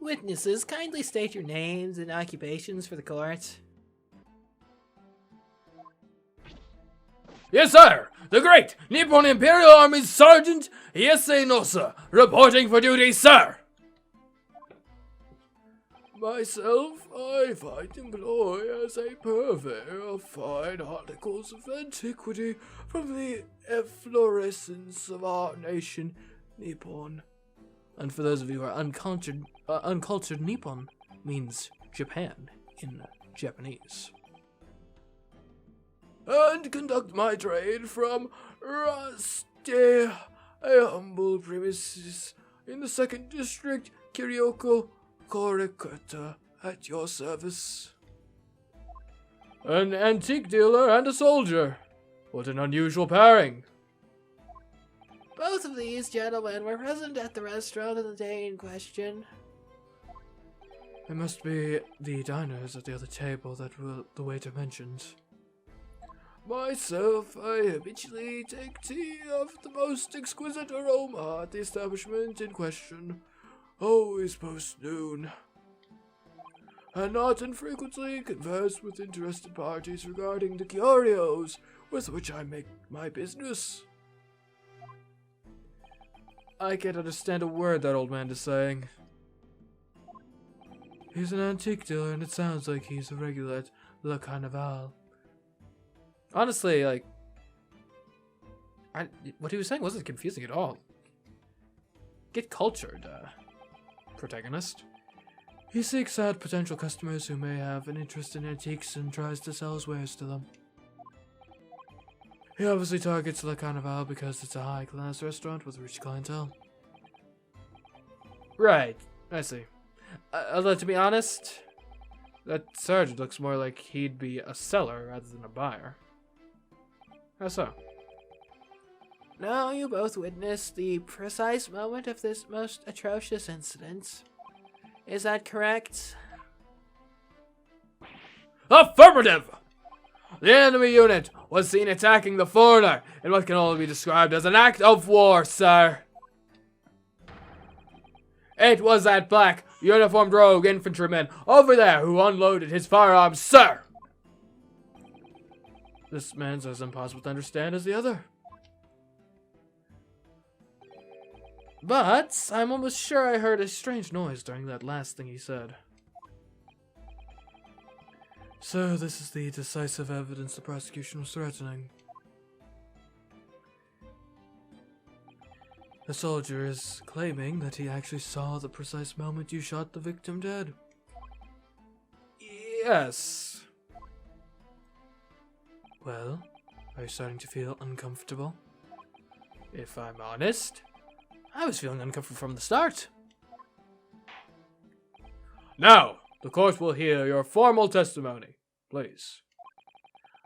Witnesses, kindly state your names and occupations for the court. Yes, sir! The Great Nippon Imperial Army's Sergeant Ieyasu Nosa, reporting for duty, sir! Myself, I find employ as a purveyor of fine articles of antiquity from the efflorescence of our nation, Nippon. And for those of you who are uncultured, Nippon means Japan in Japanese. And conduct my trade from Rusty, a humble premises in the 2nd District, Kyryoko, Korikata, at your service. An antique dealer and a soldier. What an unusual pairing. Both of these gentlemen were present at the restaurant on the day in question. It must be the diners at the other table that the waiter mentioned. Myself, I habitually take tea of the most exquisite aroma at the establishment in question, always post-noon, and not infrequently converse with interested parties regarding the curios with which I make my business. I can't understand a word that old man is saying. He's an antique dealer, and it sounds like he's a regular at Le Carnaval. Honestly, like, what he was saying wasn't confusing at all. Get cultured, protagonist. He seeks out potential customers who may have an interest in antiques and tries to sell his wares to them. He obviously targets Le Carnaval because it's a high-class restaurant with rich clientele. Right, I see. Although, to be honest, that sergeant looks more like he'd be a seller rather than a buyer. How so? Now you both witnessed the precise moment of this most atrocious incident. Is that correct? Affirmative! The enemy unit was seen attacking the foreigner in what can only be described as an act of war, sir. It was that black, uniformed rogue infantryman over there who unloaded his firearms, sir! This man's as impossible to understand as the other. But I'm almost sure I heard a strange noise during that last thing he said. So this is the decisive evidence the prosecution was threatening. The soldier is claiming that he actually saw the precise moment you shot the victim dead. Yes. Well, are you starting to feel uncomfortable? If I'm honest, I was feeling uncomfortable from the start. Now, the court will hear your formal testimony, please.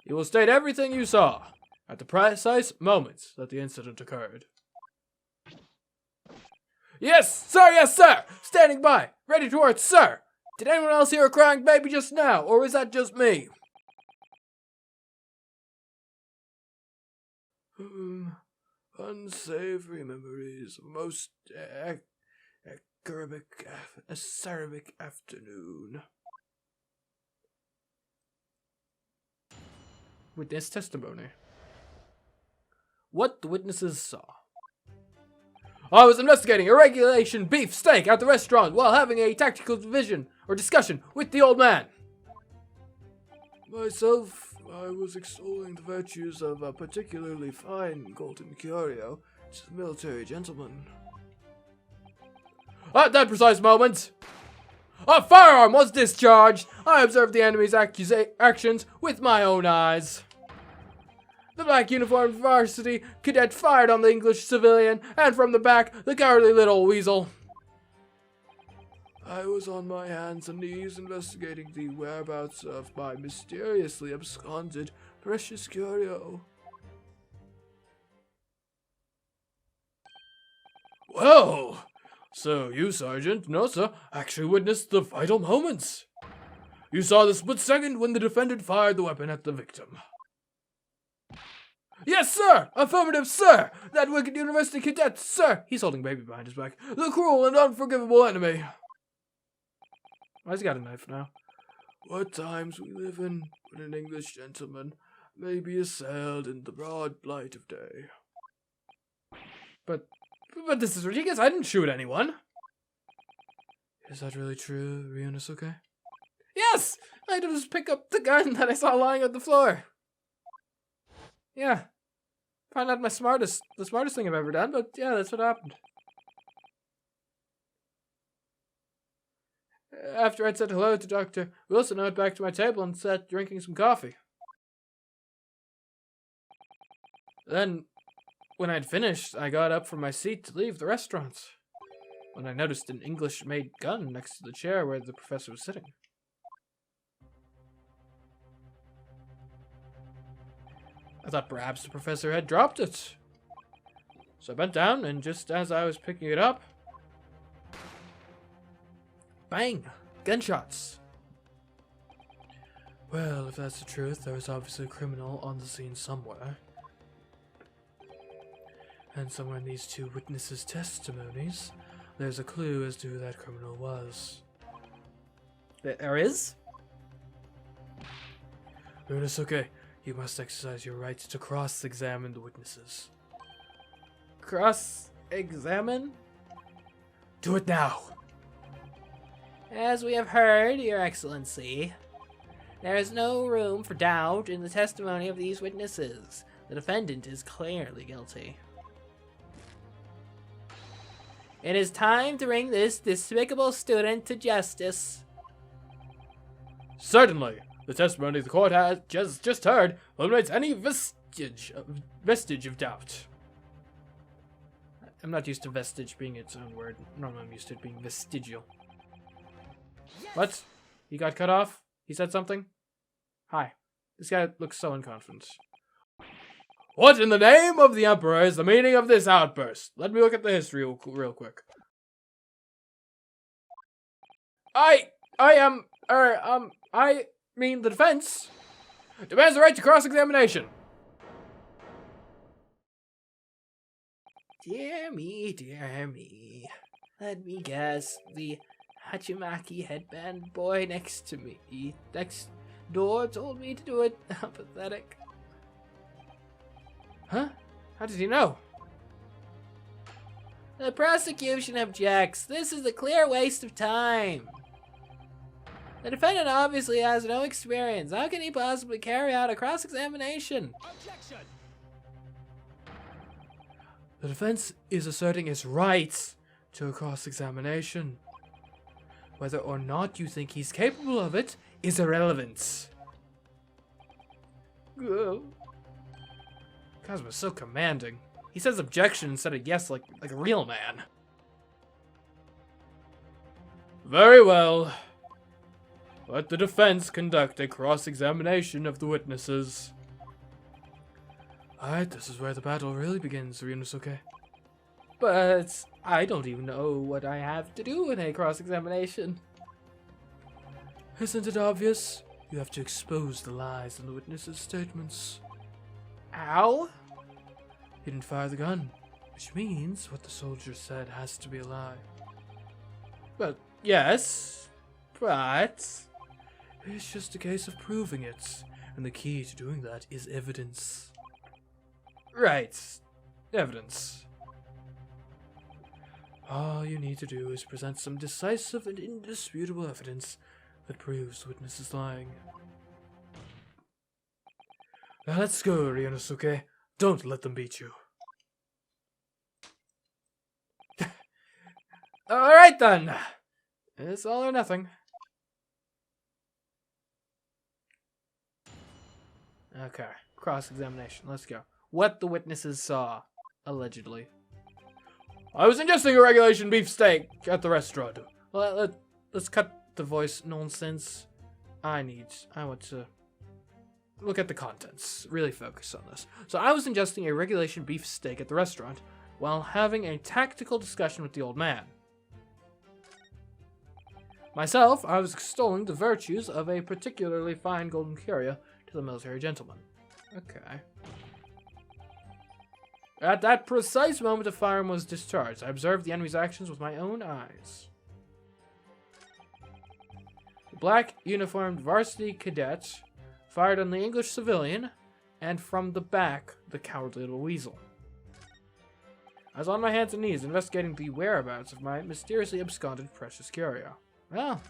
You will state everything you saw at the precise moments that the incident occurred. Yes, sir! Standing by, ready to work, sir! Did anyone else hear a crying baby just now, or was that just me? Unsavory memories of a most acerbic afternoon. Witness testimony. What the witnesses saw. I was investigating a regulation beef steak at the restaurant while having a tactical discussion with the old man. Myself, I was extolling the virtues of a particularly fine golden curio to the military gentleman. At that precise moment, a firearm was discharged. I observed the enemy's actions with my own eyes. The black uniformed varsity cadet fired on the English civilian, and from the back, the cowardly little weasel. I was on my hands and knees investigating the whereabouts of my mysteriously absconded precious curio. Well, so you, Sergeant Nosa, actually witnessed the vital moments. You saw the split second when the defendant fired the weapon at the victim. Yes, sir! Affirmative, sir! That wicked university cadet, sir! He's holding baby behind his back. The cruel and unforgivable enemy. Why's he got a knife now? What times we live in when an English gentleman may be assailed in the broad light of day. But this is ridiculous. I didn't shoot anyone. Is that really true, Ryunosuke? Yes! I had to just pick up the gun that I saw lying on the floor. Yeah. Probably not the smartest thing I've ever done, but yeah, that's what happened. After I'd said hello to Dr. Wilson, I went back to my table and sat drinking some coffee. Then, when I'd finished, I got up from my seat to leave the restaurant, when I noticed an English-made gun next to the chair where the professor was sitting. I thought perhaps the professor had dropped it. So I bent down, and just as I was picking it up, bang! Gunshots! Well, if that's the truth, there was obviously a criminal on the scene somewhere. And somewhere in these two witnesses' testimonies, there's a clue as to who that criminal was. There is? Ryunosuke, you must exercise your right to cross-examine the witnesses. Cross-examine? Do it now! As we have heard, Your Excellency, there is no room for doubt in the testimony of these witnesses. The defendant is clearly guilty. It is time to bring this despicable student to justice. Certainly. The testimony the court has just heard eliminates any vestige of doubt. I'm not used to vestige being its own word. Normally I'm used to it being vestigial. Yes! What? He got cut off? He said something? Hi. This guy looks so unconfident. What in the name of the Emperor is the meaning of this outburst? Let me look at the history real quick. I mean the defense demands the right to cross-examination. Dear me. Let me guess, the Hachimaki headband boy next door told me to do it. How pathetic. Huh? How did he know? The prosecution objects. This is a clear waste of time. The defendant obviously has no experience. How can he possibly carry out a cross-examination? Objection! The defense is asserting its rights to a cross-examination. Whether or not you think he's capable of it is irrelevant. Cosmo's so commanding. He says objection instead of yes like a real man. Very well. Let the defense conduct a cross-examination of the witnesses. Alright, this is where the battle really begins, Ryunosuke. But I don't even know what I have to do in a cross-examination. Isn't it obvious? You have to expose the lies in the witnesses' statements. Ow? You didn't fire the gun, which means what the soldier said has to be a lie. But yes, but it's just a case of proving it, and the key to doing that is evidence. Right, evidence. All you need to do is present some decisive and indisputable evidence that proves the witness is lying. Now let's go, Ryunosuke. Don't let them beat you. Alright then. It's all or nothing. Okay, cross-examination. Let's go. What the witnesses saw, allegedly. I was ingesting a regulation beefsteak at the restaurant. Well, let's cut the voice nonsense. I want to look at the contents. Really focus on this. So I was ingesting a regulation beefsteak at the restaurant while having a tactical discussion with the old man. Myself, I was extolling the virtues of a particularly fine golden curia to the military gentleman. Okay. At that precise moment the firearm was discharged. I observed the enemy's actions with my own eyes. black uniformed varsity cadet fired on the English civilian, and from the back, the cowardly little weasel. I was on my hands and knees investigating the whereabouts of my mysteriously absconded precious curio. Well,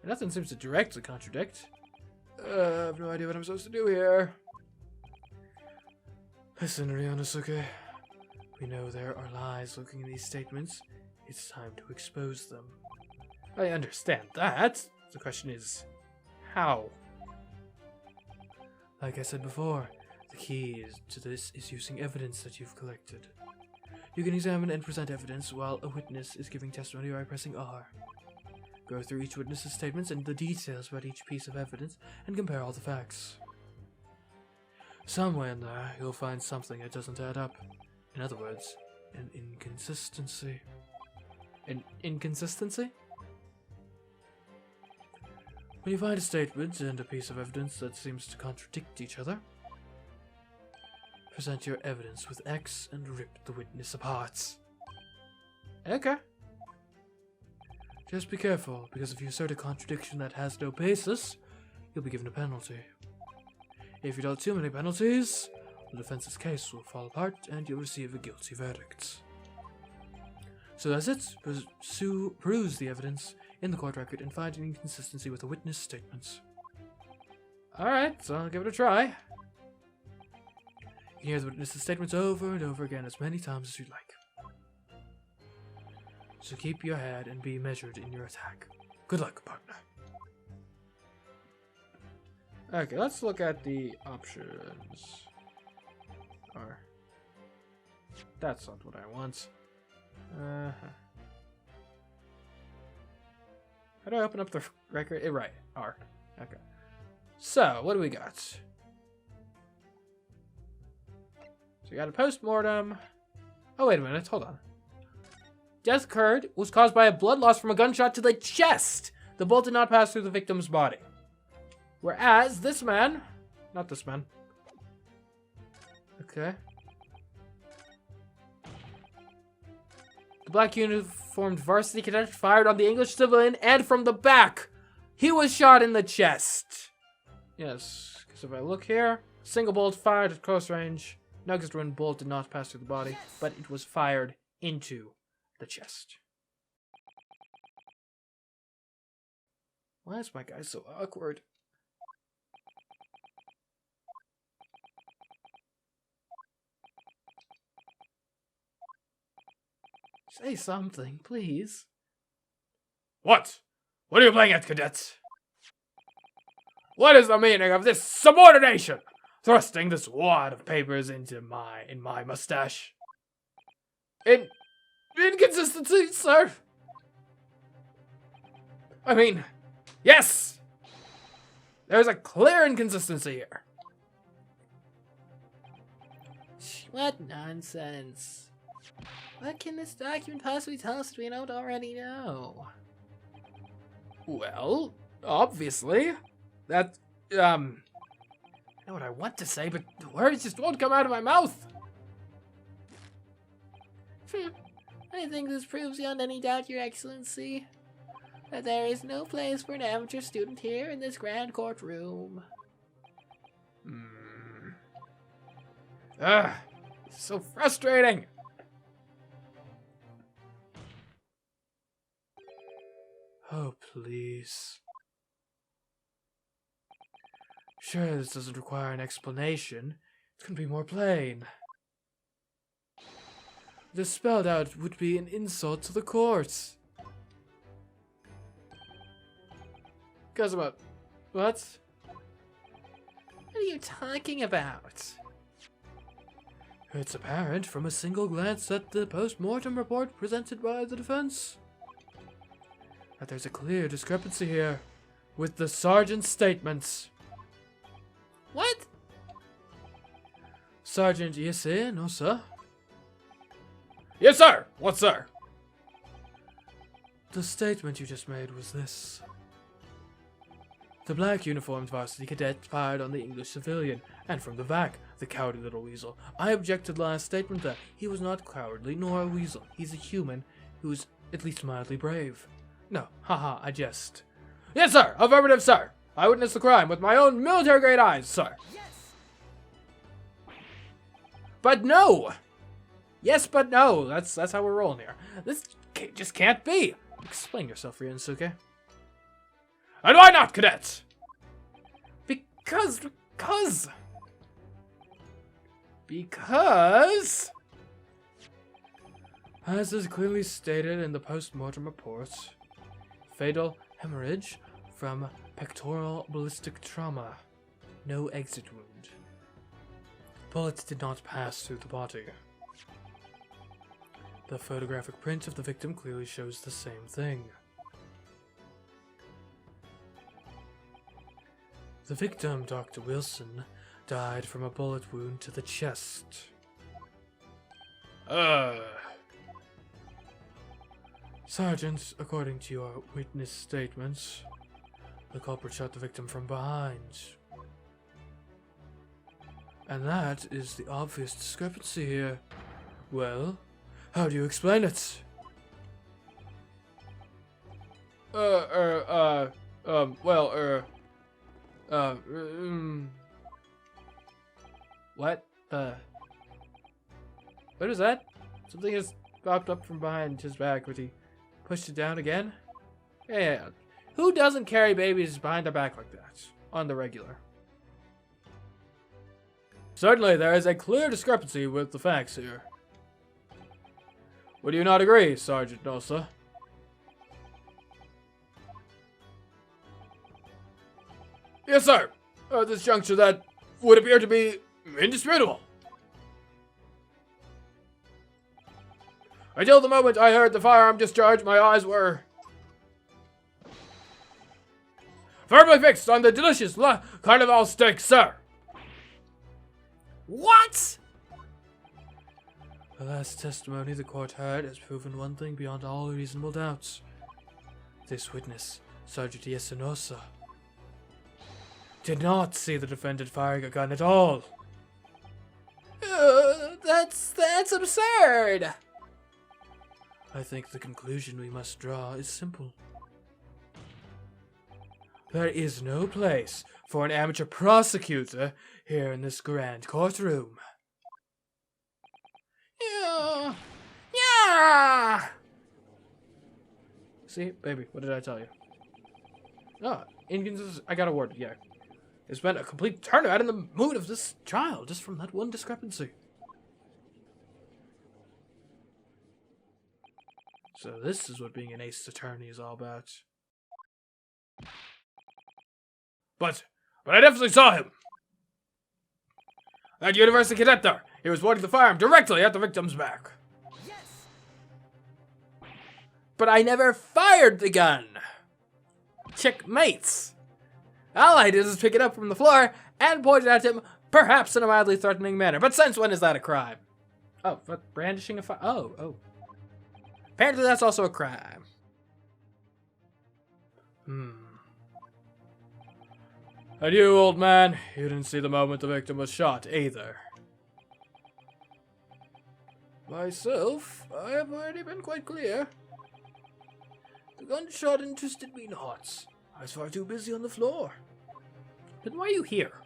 nothing seems to directly contradict. I have no idea what I'm supposed to do here. Listen, Ryanosuke. We know there are lies lurking in these statements. It's time to expose them. I understand that. The question is, how? Like I said before, the key to this is using evidence that you've collected. You can examine and present evidence while a witness is giving testimony by pressing R. Go through each witness's statements and the details about each piece of evidence and compare all the facts. Somewhere in there, you'll find something that doesn't add up. In other words, an inconsistency. An inconsistency? When you find a statement and a piece of evidence that seems to contradict each other, present your evidence with X and rip the witness apart. Okay. Just be careful, because if you assert a contradiction that has no basis, you'll be given a penalty. If you dealt too many penalties, the defense's case will fall apart and you'll receive a guilty verdict. So that's it. Peruse the evidence in the court record and find an inconsistency with the witness statements. Alright, so I'll give it a try. You can hear the witness's statements over and over again as many times as you'd like. So keep your head and be measured in your attack. Good luck, partner. Okay, let's look at the options. Or, that's not what I want. How do I open up the record? Right, R. Okay. So, what do we got? So we got a post-mortem. Oh, wait a minute, hold on. Death occurred was caused by a blood loss from a gunshot to the chest. The bullet did not pass through the victim's body. Whereas this man, not this man. Okay. The black uniformed varsity cadet fired on the English civilian and from the back. He was shot in the chest. Yes, because if I look here, single bullet fired at close range. Noticed when bullet did not pass through the body, but it was fired into the chest. Why is my guy so awkward? Say something, please. What? What are you playing at, cadets? What is the meaning of this subordination? Thrusting this wad of papers into my mustache? Inconsistency, sir? I mean, yes! There's a clear inconsistency here. What nonsense. What can this document possibly tell us that we don't already know? Well, obviously, that, I know what I want to say, but the words just won't come out of my mouth. I think this proves beyond any doubt, Your Excellency, that there is no place for an amateur student here in this grand courtroom. Ugh, this is so frustrating. Oh, please. Sure, this doesn't require an explanation. It can be more plain. This spelled out would be an insult to the courts. Guys, about what? What are you talking about? It's apparent from a single glance at the post-mortem report presented by the defense that there's a clear discrepancy here with the sergeant's statements. What? Sergeant, yes, sir? No, sir? Yes, sir! What, sir? The statement you just made was this. The black uniformed varsity cadet fired on the English civilian, and from the back, the cowardly little weasel. I objected last statement that he was not cowardly nor a weasel. He's a human who's at least mildly brave. No, haha, I jest. Yes, sir. Affirmative, sir. I witnessed the crime with my own military-grade eyes, sir. But no. Yes, but no. That's how we're rolling here. This just can't be. Explain yourself, Ryunosuke. And why not, cadets? Because... As is clearly stated in the post-mortem report, fatal hemorrhage from pectoral ballistic trauma. No exit wound. Bullets did not pass through the body. The photographic print of the victim clearly shows the same thing. The victim, Dr. Wilson, died from a bullet wound to the chest. Sergeant, according to your witness statements, the culprit shot the victim from behind. And that is the obvious discrepancy here. Well, how do you explain it? What? What is that? Something has popped up from behind his back. Would he pushed it down again? Yeah. Who doesn't carry babies behind their back like that? On the regular. Certainly, there is a clear discrepancy with the facts here. Would you not agree, Sergeant Nosa? Yes, sir. At this juncture, that would appear to be indisputable. Until the moment I heard the firearm discharge, my eyes were firmly fixed on the delicious carnival steak, sir. What? The last testimony the court heard has proven one thing beyond all reasonable doubts. This witness, Sergeant Yasunosa, did not see the defendant firing a gun at all. That's absurd. I think the conclusion we must draw is simple. There is no place for an amateur prosecutor here in this grand courtroom. Yeah. See, baby, what did I tell you? No, I got a word, yeah. It's been a complete turnaround in the mood of this child just from that one discrepancy. So this is what being an ace attorney is all about. But I definitely saw him. That university cadet there. He was pointing the firearm directly at the victim's back. Yes. But I never fired the gun. Checkmates. All I did is pick it up from the floor and point it at him, perhaps in a mildly threatening manner. But since when is that a crime? Oh, but brandishing a fire. Oh. Apparently that's also a crime. And you, old man, you didn't see the moment the victim was shot, either. Myself, I have already been quite clear. The gunshot interested me not. I was far too busy on the floor. Then why are you here?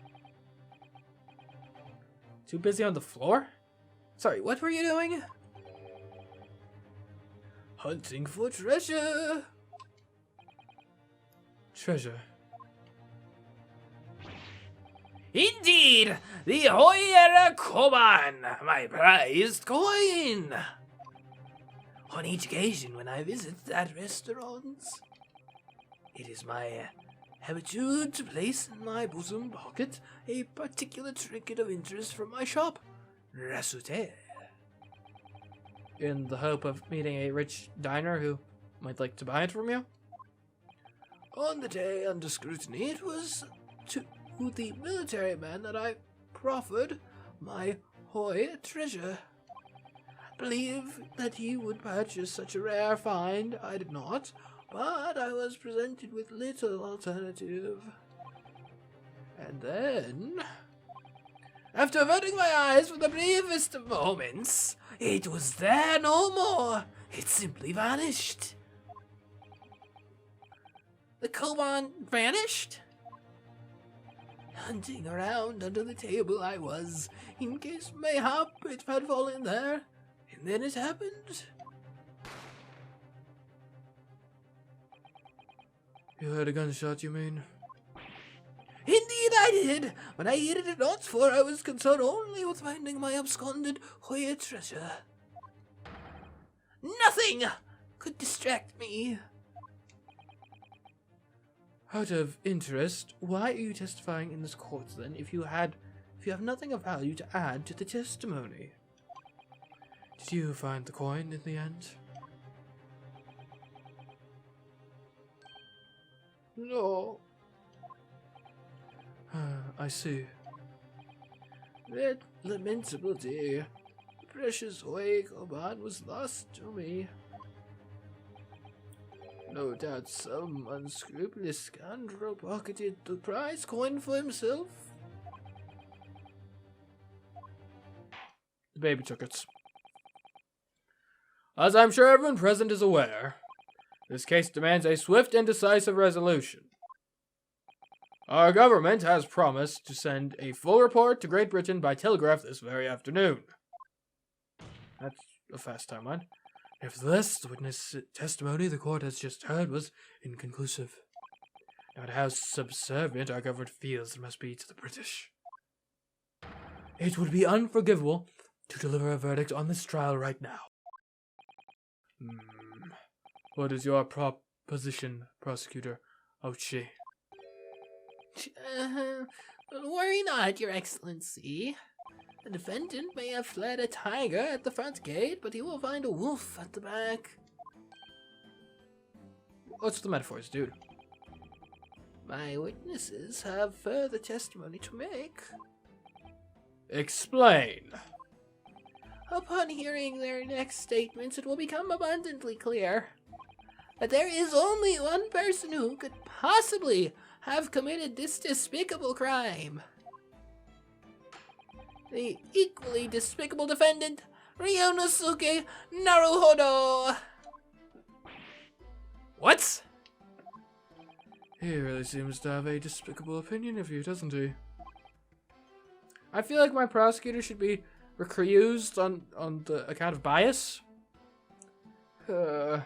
Too busy on the floor? Sorry, what were you doing? Hunting for treasure. Treasure. Indeed, the Hoyera Koban, my prized coin. On each occasion when I visit that restaurant, it is my habitude to place in my bosom pocket a particular trinket of interest from my shop, Rasute. In the hope of meeting a rich diner who might like to buy it from you? On the day under scrutiny, it was to the military man that I proffered my Hoy treasure. Believe that he would purchase such a rare find. I did not, but I was presented with little alternative. And then, after averting my eyes for the briefest of moments, it was there no more. It simply vanished. The koban vanished? Hunting around under the table I was, in case mayhap it had fallen there, and then it happened. You heard a gunshot, you mean? Indeed I did, but I heeded it not, for I was concerned only with finding my absconded Hoya treasure. Nothing could distract me. Out of interest, why are you testifying in this court then if you have nothing of value to add to the testimony? Did you find the coin in the end? No. I see. That lamentable day, the precious Hoya koban was lost to me. No doubt some unscrupulous scoundrel pocketed the prize coin for himself. The baby took it. As I'm sure everyone present is aware, this case demands a swift and decisive resolution. Our government has promised to send a full report to Great Britain by telegraph this very afternoon. That's a fast timeline. Nevertheless, the witness testimony the court has just heard was inconclusive. No matter how subservient our government feels it must be to the British, it would be unforgivable to deliver a verdict on this trial right now. What is your proposition, Prosecutor Ochi? Worry not, Your Excellency. The defendant may have fled a tiger at the front gate, but he will find a wolf at the back. What's the metaphors, dude? My witnesses have further testimony to make. Explain. Upon hearing their next statements, it will become abundantly clear that there is only one person who could possibly have committed this despicable crime. The equally despicable defendant, Ryunosuke Naruhodo. What? He really seems to have a despicable opinion of you, doesn't he? I feel like my prosecutor should be recused on the account of bias. Very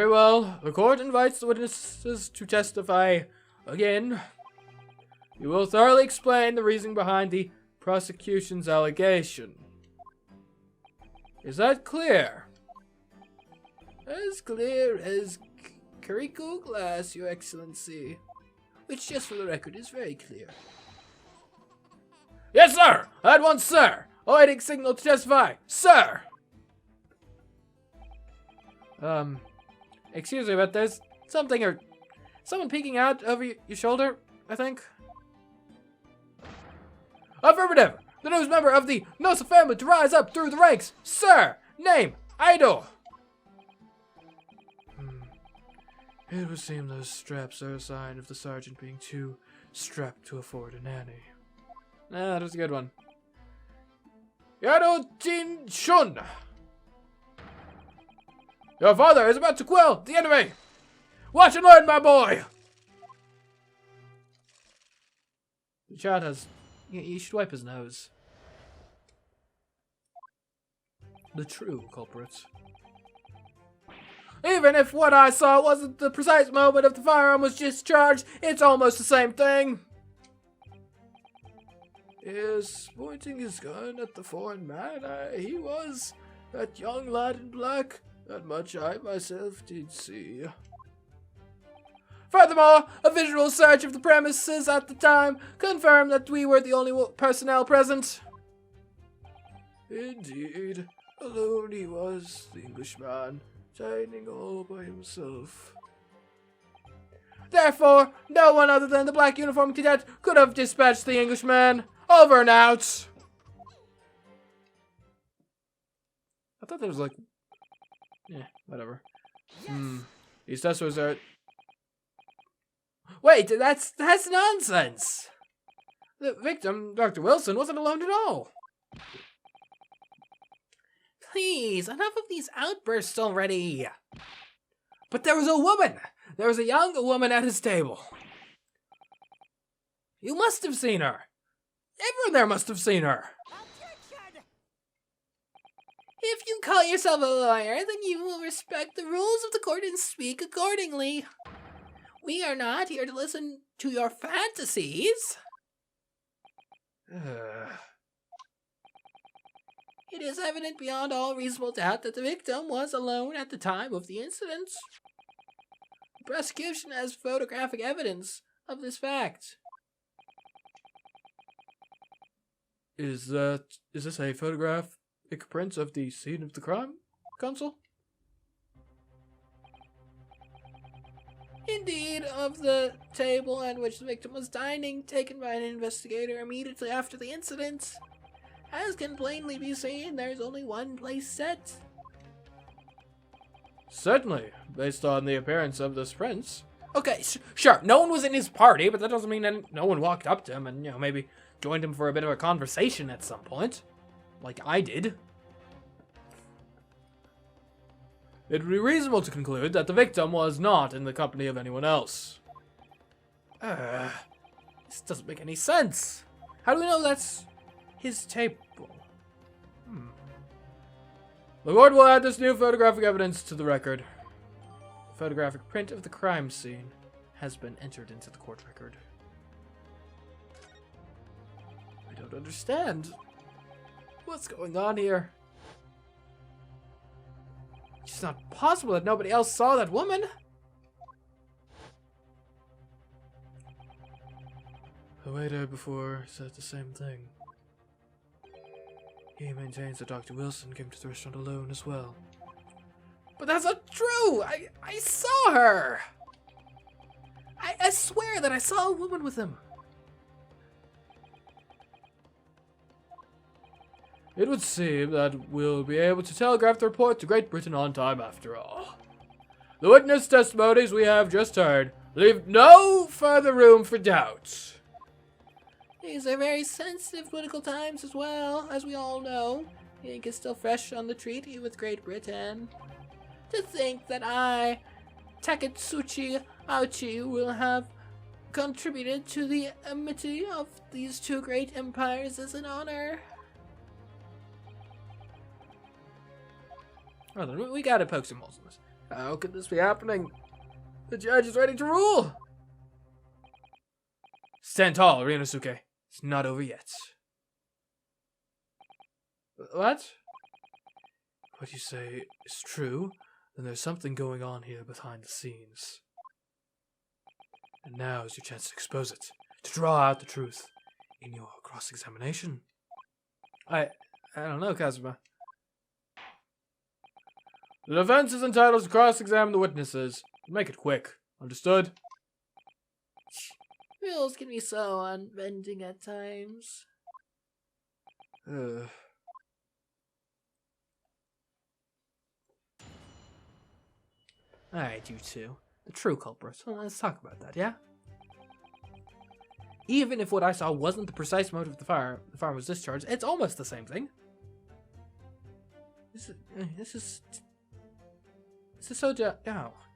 well. The court invites the witnesses to testify again. You will thoroughly explain the reasoning behind the prosecution's allegation. Is that clear? As clear as Kiriko glass, Your Excellency. Which, just for the record, is very clear. Yes, sir! At once, sir! Awaiting signal to testify, sir! Excuse me, but there's something or someone peeking out over your shoulder, I think. Affirmative! The newest member of the Nosa family to rise up through the ranks, sir! Name, Idol! It would seem those straps are a sign of the sergeant being too strapped to afford a nanny. Ah, that was a good one. Yado Jin Shun! Your father is about to quell the enemy! Watch and learn, my boy! The child has... You should wipe his nose. The true culprit. Even if what I saw wasn't the precise moment of the firearm was discharged, it's almost the same thing. Yes, pointing his gun at the foreign man, he was that young lad in black. That much I myself did see. Furthermore, a visual search of the premises at the time confirmed that we were the only personnel present. Indeed, alone he was, the Englishman, dining all by himself. Therefore, no one other than the black uniformed cadet could have dispatched the Englishman. Over and out. I thought there was like... Yeah, whatever. These testimonies are... Wait, that's nonsense! The victim, Dr. Wilson, wasn't alone at all. Please, enough of these outbursts already. But there was a woman! There was a young woman at his table. You must have seen her. Everyone there must have seen her. If you call yourself a lawyer, then you will respect the rules of the court and speak accordingly. We are not here to listen to your fantasies. It is evident beyond all reasonable doubt that the victim was alone at the time of the incident. The prosecution has photographic evidence of this fact. Is this a photographic print of the scene of the crime, Consul? Indeed, of the table at which the victim was dining, taken by an investigator immediately after the incident. As can plainly be seen, there is only one place set. Certainly, based on the appearance of this prince. Okay, sure, no one was in his party, but that doesn't mean no one walked up to him and, maybe joined him for a bit of a conversation at some point. Like I did. It would be reasonable to conclude that the victim was not in the company of anyone else. This doesn't make any sense. How do we know that's his table? The court will add this new photographic evidence to the record. The photographic print of the crime scene has been entered into the court record. I don't understand. What's going on here? It's not possible that nobody else saw that woman. The waiter before said the same thing. He maintains that Dr. Wilson came to the restaurant alone as well. But that's not true! I saw her! I swear that I saw a woman with him. It would seem that we'll be able to telegraph the report to Great Britain on time after all. The witness testimonies we have just heard leave no further room for doubt. These are very sensitive political times as well, as we all know. The ink is still fresh on the treaty with Great Britain. To think that I, Taketsuchi Auchi, will have contributed to the amity of these two great empires is an honor. Well then, we gotta poke some holes in this. How could this be happening? The judge is ready to rule! Stand tall, Ryunosuke. It's not over yet. What? What you say is true, then there's something going on here behind the scenes. And now is your chance to expose it, to draw out the truth in your cross-examination. I don't know, Kazuma. The defense is entitled to cross-examine the witnesses. Make it quick. Understood? Rules can be so unbending at times. Alright, you two. The true culprits. Well, let's talk about that, yeah? Even if what I saw wasn't the precise motive of the fire was discharged, it's almost the same thing. This is so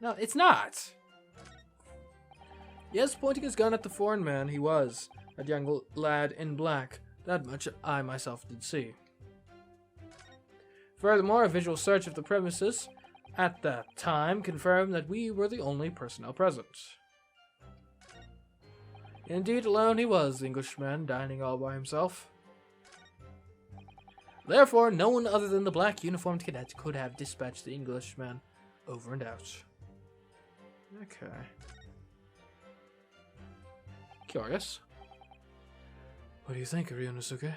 no, it's not. Yes, pointing his gun at the foreign man, he was. That young lad in black. That much I myself did see. Furthermore, a visual search of the premises at that time confirmed that we were the only personnel present. Indeed, alone he was, the Englishman, dining all by himself. Therefore, no one other than the black uniformed cadet could have dispatched the Englishman over and out. Okay. Curious. What do you think, Ryunosuke?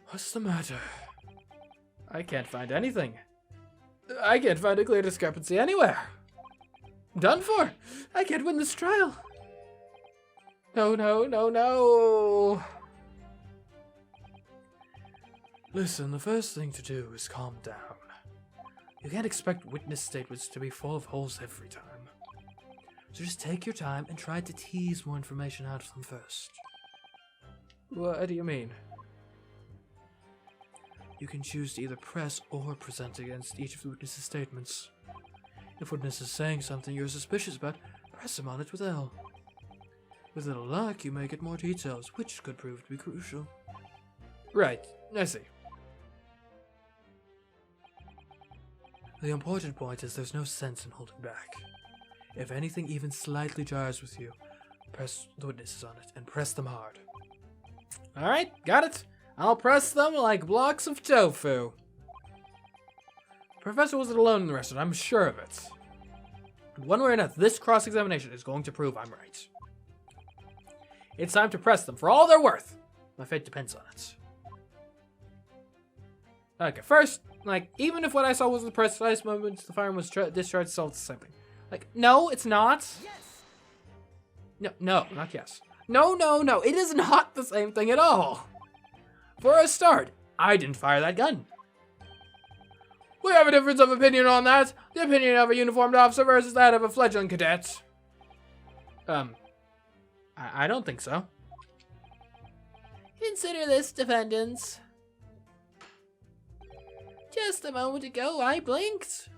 What's the matter? I can't find anything. I can't find a clear discrepancy anywhere. Done for. I can't win this trial. No. Listen, the first thing to do is calm down. You can't expect witness statements to be full of holes every time. So just take your time and try to tease more information out of them first. What do you mean? You can choose to either press or present against each of the witness's statements. If witness is saying something you're suspicious about, press him on it with L. With little luck, you may get more details, which could prove to be crucial. Right, I see. The important point is there's no sense in holding back. If anything even slightly jars with you, press the witnesses on it, and press them hard. Alright, got it. I'll press them like blocks of tofu. The professor wasn't alone in the restaurant, I'm sure of it. One way or another, this cross-examination is going to prove I'm right. It's time to press them for all they're worth. My fate depends on it. Okay, first, even if what I saw was the precise moment the firearm was discharged, it's all the same thing. No, it's not. Yes. No, not yes. No, it is not the same thing at all. For a start, I didn't fire that gun. We have a difference of opinion on that. The opinion of a uniformed officer versus that of a fledgling cadet. I don't think so. Consider this, defendants. Just a moment ago, I blinked.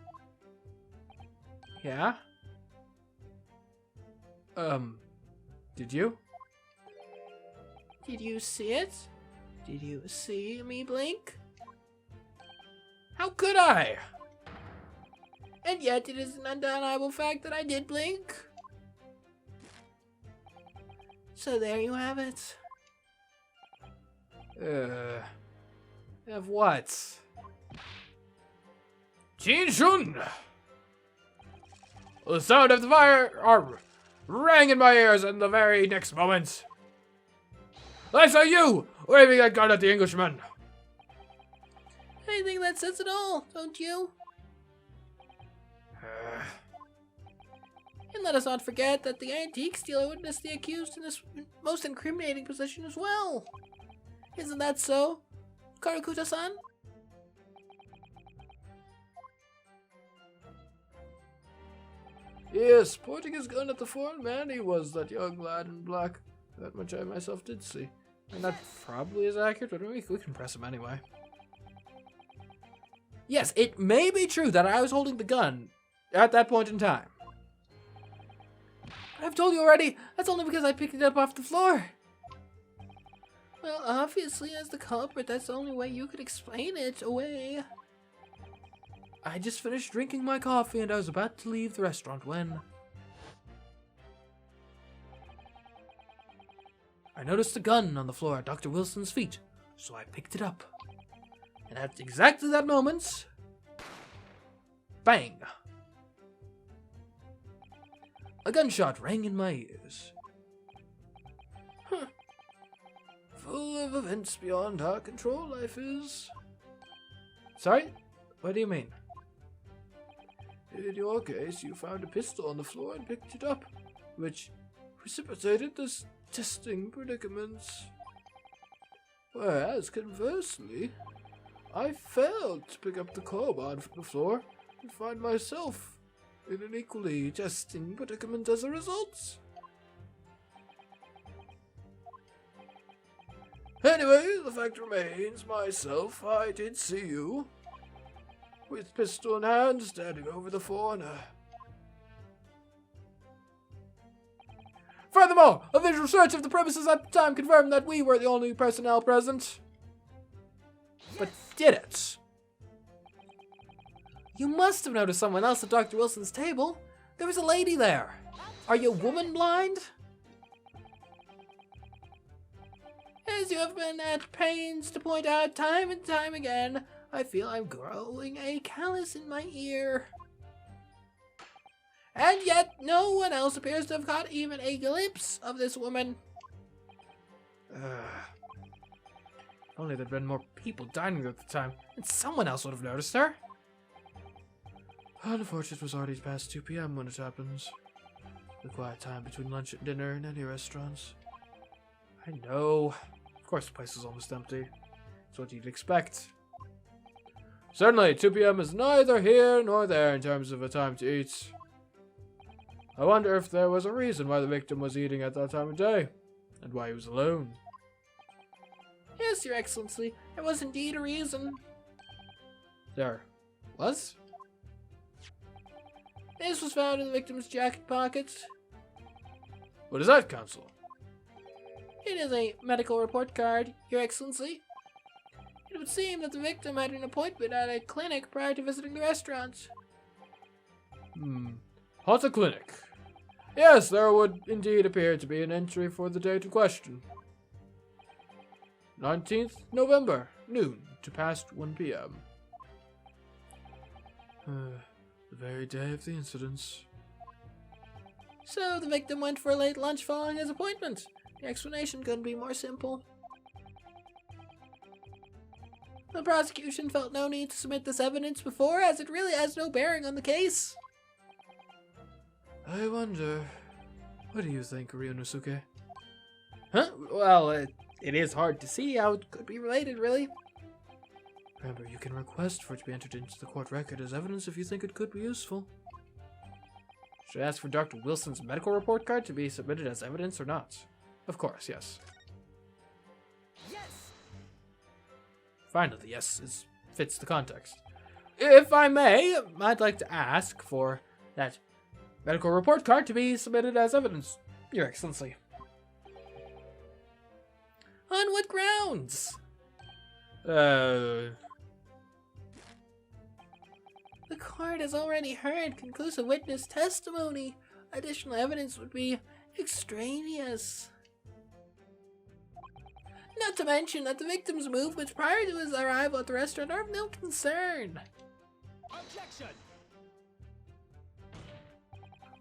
Yeah? Did you? Did you see it? Did you see me blink? How could I? And yet, it is an undeniable fact that I did blink. So there you have it. Have what? Jin-shun! The sound of the fire rang in my ears in the very next moment. I saw you waving that gun at the Englishman. I think that says it all, don't you? And let us not forget that the antique dealer witnessed the accused in this most incriminating position as well. Isn't that so, Karakuta-san? Yes, pointing his gun at the foreign man, he was that young lad in black. That much I myself did see. And that probably is accurate, but we can press him anyway. Yes, it may be true that I was holding the gun at that point in time. But I've told you already, that's only because I picked it up off the floor. Well, obviously, as the culprit, that's the only way you could explain it away. I just finished drinking my coffee and I was about to leave the restaurant when I noticed a gun on the floor at Dr. Wilson's feet, so I picked it up. And at exactly that moment, bang! A gunshot rang in my ears. Full of events beyond our control, life is. Sorry? What do you mean? In your case, you found a pistol on the floor and picked it up, which precipitated this testing predicament. Whereas, conversely, I failed to pick up the crowbar from the floor and find myself in an equally testing predicament as a result. Anyway, the fact remains, myself, I did see you, with pistol in hand, standing over the foreigner. Furthermore, a visual search of the premises at the time confirmed that we were the only personnel present. But did it? You must have noticed someone else at Dr. Wilson's table. There was a lady there. Are you woman blind? As you have been at pains to point out time and time again, I feel I'm growing a callus in my ear. And yet, no one else appears to have caught even a glimpse of this woman. Only there'd been more people dining there at the time, and someone else would have noticed her. Unfortunately, it was already past 2 p.m. when it happens. The quiet time between lunch and dinner in any restaurants. I know. Of course the place is almost empty. It's what you'd expect. Certainly, 2 p.m. is neither here nor there in terms of a time to eat. I wonder if there was a reason why the victim was eating at that time of day, and why he was alone. Yes, Your Excellency, there was indeed a reason. There was? This was found in the victim's jacket pockets. What is that, Counsel? It is a medical report card, Your Excellency. It would seem that the victim had an appointment at a clinic prior to visiting the restaurant. What's a clinic? Yes, there would indeed appear to be an entry for the date in question. 19th November, noon to past 1 p.m. The very day of the incidents. So the victim went for a late lunch following his appointment. The explanation couldn't be more simple. The prosecution felt no need to submit this evidence before, as it really has no bearing on the case. I wonder, what do you think, Ryunosuke? Huh? Well, it is hard to see how it could be related, really. Remember, you can request for it to be entered into the court record as evidence if you think it could be useful. Should I ask for Dr. Wilson's medical report card to be submitted as evidence or not? Of course, yes. Yes! Finally, the yes fits the context. If I may, I'd like to ask for that medical report card to be submitted as evidence, Your Excellency. On what grounds? The The court has already heard conclusive witness testimony. Additional evidence would be extraneous. Not to mention that the victim's movements prior to his arrival at the restaurant are of no concern. Objection!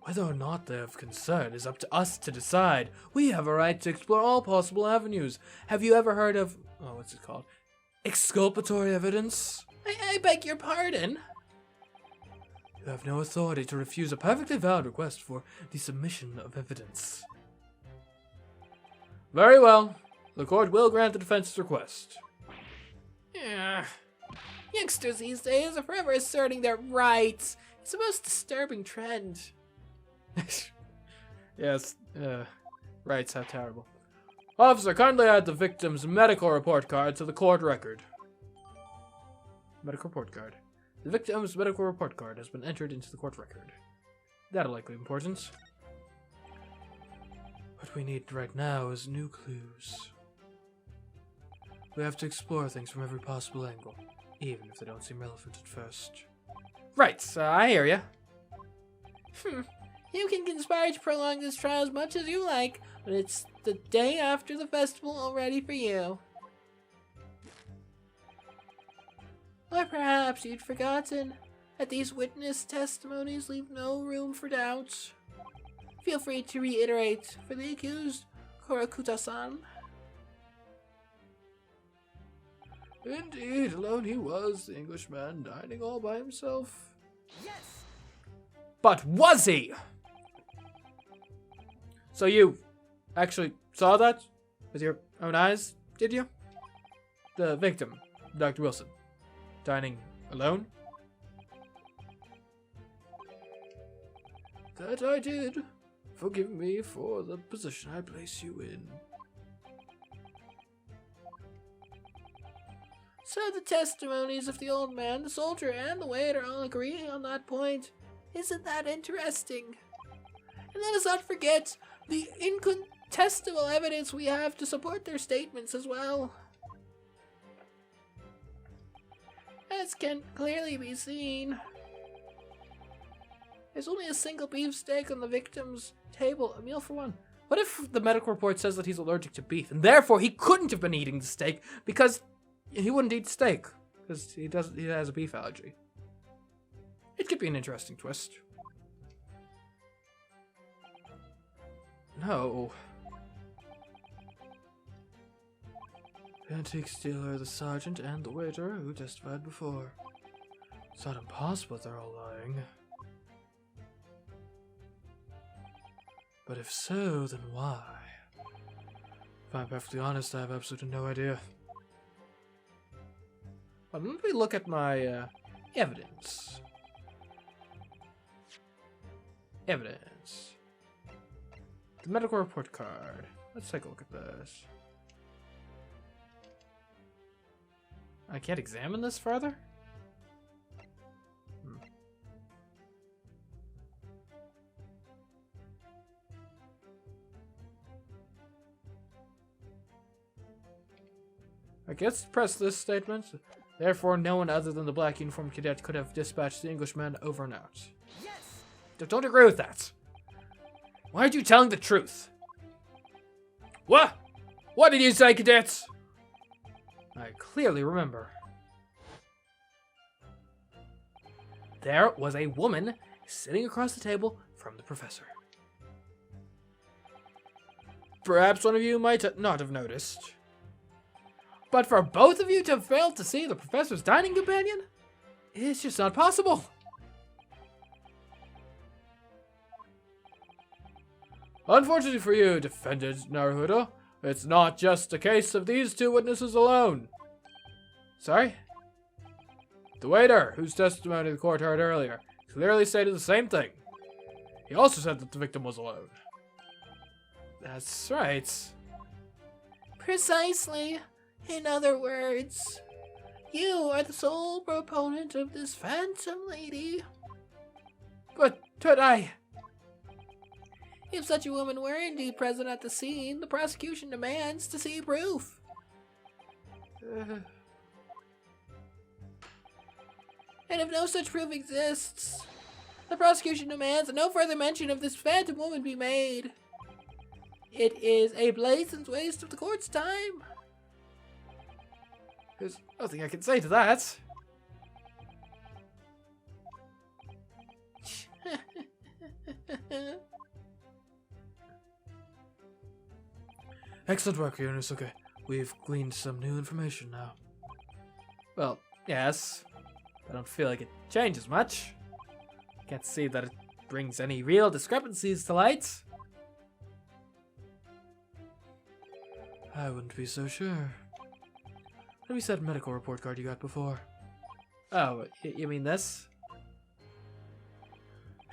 Whether or not they're of concern is up to us to decide. We have a right to explore all possible avenues. Have you ever heard of, what's it called? Exculpatory evidence? I beg your pardon. You have no authority to refuse a perfectly valid request for the submission of evidence. Very well. The court will grant the defense's request. Yeah. Youngsters these days are forever asserting their rights. It's the most disturbing trend. Yes, rights, how terrible. Officer, kindly add the victim's medical report card to the court record. Medical report card. The victim's medical report card has been entered into the court record. That'll likely be important. What we need right now is new clues. We have to explore things from every possible angle, even if they don't seem relevant at first. Right, I hear ya. You can conspire to prolong this trial as much as you like, but it's the day after the festival already for you. Or perhaps you'd forgotten that these witness testimonies leave no room for doubt. Feel free to reiterate for the accused, Kurakuta-san. Indeed, alone he was, the Englishman, dining all by himself. Yes! But was he? So you actually saw that with your own eyes, did you? The victim, Dr. Wilson, dining alone? That I did. Forgive me for the position I place you in. So the testimonies of the old man, the soldier, and the waiter all agree on that point. Isn't that interesting? And let us not forget the incontestable evidence we have to support their statements as well. As can clearly be seen, there's only a single beefsteak on the victim's table, a meal for one. What if the medical report says that he's allergic to beef, and therefore he couldn't have been eating the steak because he wouldn't eat steak because he has a beef allergy? It could be an interesting twist. No. The antique dealer, the sergeant, and the waiter who testified before. It's not impossible they're all lying. But if so, then why? If I'm perfectly honest, I have absolutely no idea. Well, let me look at my evidence. Evidence. The medical report card. Let's take a look at this. I can't examine this further? I guess press this statement. Therefore, no one other than the black uniformed cadet could have dispatched the Englishman over and out. Yes! Don't agree with that. Why aren't you telling the truth? What? What did you say, cadets? I clearly remember. There was a woman sitting across the table from the professor. Perhaps one of you might not have noticed. But for both of you to have failed to see the professor's dining companion? It's just not possible. Unfortunately for you, defendant Naruhodo, it's not just a case of these two witnesses alone. Sorry? The waiter, whose testimony the court heard earlier, clearly stated the same thing. He also said that the victim was alone. That's right. Precisely. In other words, you are the sole proponent of this phantom lady. But I... If such a woman were indeed present at the scene, the prosecution demands to see proof. And if no such proof exists, the prosecution demands that no further mention of this phantom woman be made. It is a blatant waste of the court's time. There's nothing I can say to that. Excellent work, Yunosuke. We've gleaned some new information now. Well, yes. I don't feel like it changes much. Can't see that it brings any real discrepancies to light. I wouldn't be so sure. Let me see that medical report card you got before. Oh, you mean this?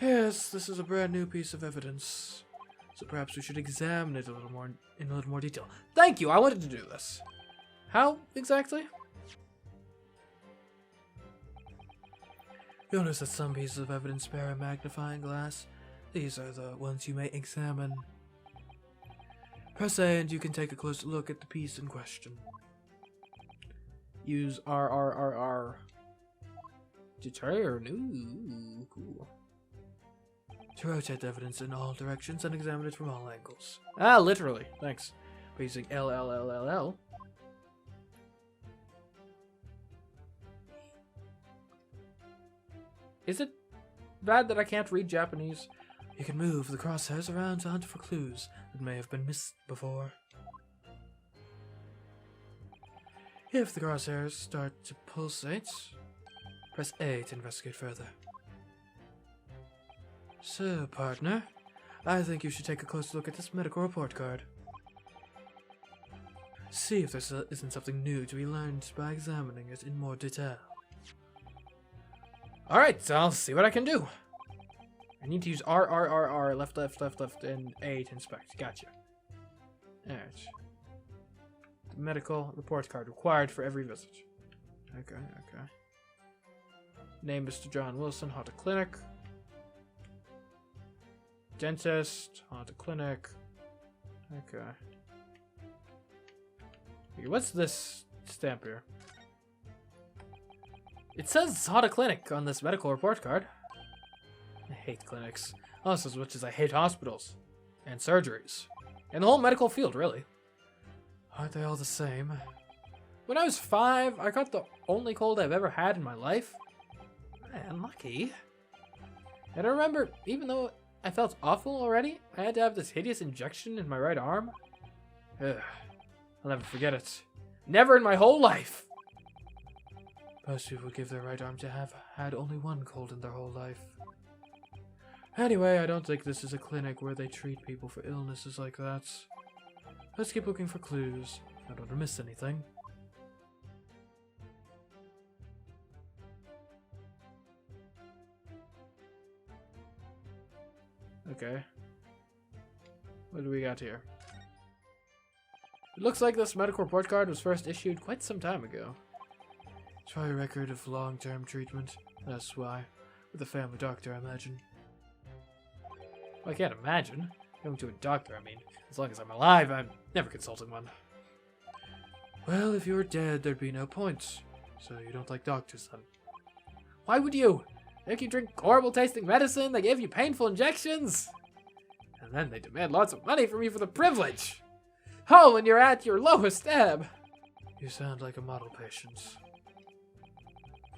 Yes, this is a brand new piece of evidence. So perhaps we should examine it in a little more detail. Thank you, I wanted to do this. How exactly? You'll notice that some pieces of evidence bear a magnifying glass. These are the ones you may examine. Press A and you can take a closer look at the piece in question. Use RRRR. Deter? Ooh, cool. To rotate the evidence in all directions and examine it from all angles. Ah, literally. Thanks. By using LLLLL. Is it bad that I can't read Japanese? You can move the crosshairs around to hunt for clues that may have been missed before. If the crosshairs start to pulsate, press A to investigate further. So, partner, I think you should take a close look at this medical report card. See if there isn't something new to be learned by examining it in more detail. Alright, I'll see what I can do. I need to use RRRR, left, and A to inspect. Gotcha. Alright. The medical report card required for every visit. Okay. Name Mr. John Wilson, Haunted Clinic. Dentist, Haunted Clinic. Okay. What's this stamp here? It says Haunted Clinic on this medical report card. I hate clinics. Almost as much as I hate hospitals. And surgeries. And the whole medical field, really. Aren't they all the same? When I was 5, I got the only cold I've ever had in my life. Man, lucky. And I remember, even though I felt awful already, I had to have this hideous injection in my right arm. Ugh. I'll never forget it. Never in my whole life! Most people give their right arm to have had only one cold in their whole life. Anyway, I don't think this is a clinic where they treat people for illnesses like that. Let's keep looking for clues. I don't want to miss anything. Okay. What do we got here? It looks like this medical report card was first issued quite some time ago. Try a record of long-term treatment. That's why. With a family doctor, I imagine. Well, I can't imagine. Going to a doctor, I mean. As long as I'm alive, I'm never consulting one. Well, if you were dead, there'd be no point. So you don't like doctors, then? Why would you? They make you drink horrible tasting medicine, they give you painful injections. And then they demand lots of money from you for the privilege. Oh, when you're at your lowest ebb. You sound like a model patient.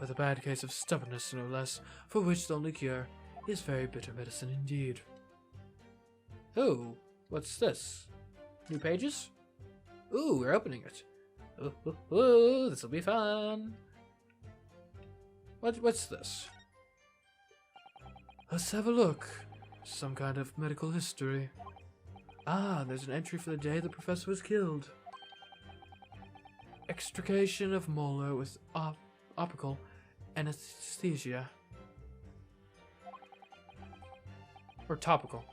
With a bad case of stubbornness, no less, for which the only cure is very bitter medicine indeed. Oh, what's this? New pages? Ooh, we're opening it. Ooh, this'll be fun. What's this? Let's have a look. Some kind of medical history. Ah, there's an entry for the day the professor was killed. Extrication of molar with opical anesthesia. Or topical.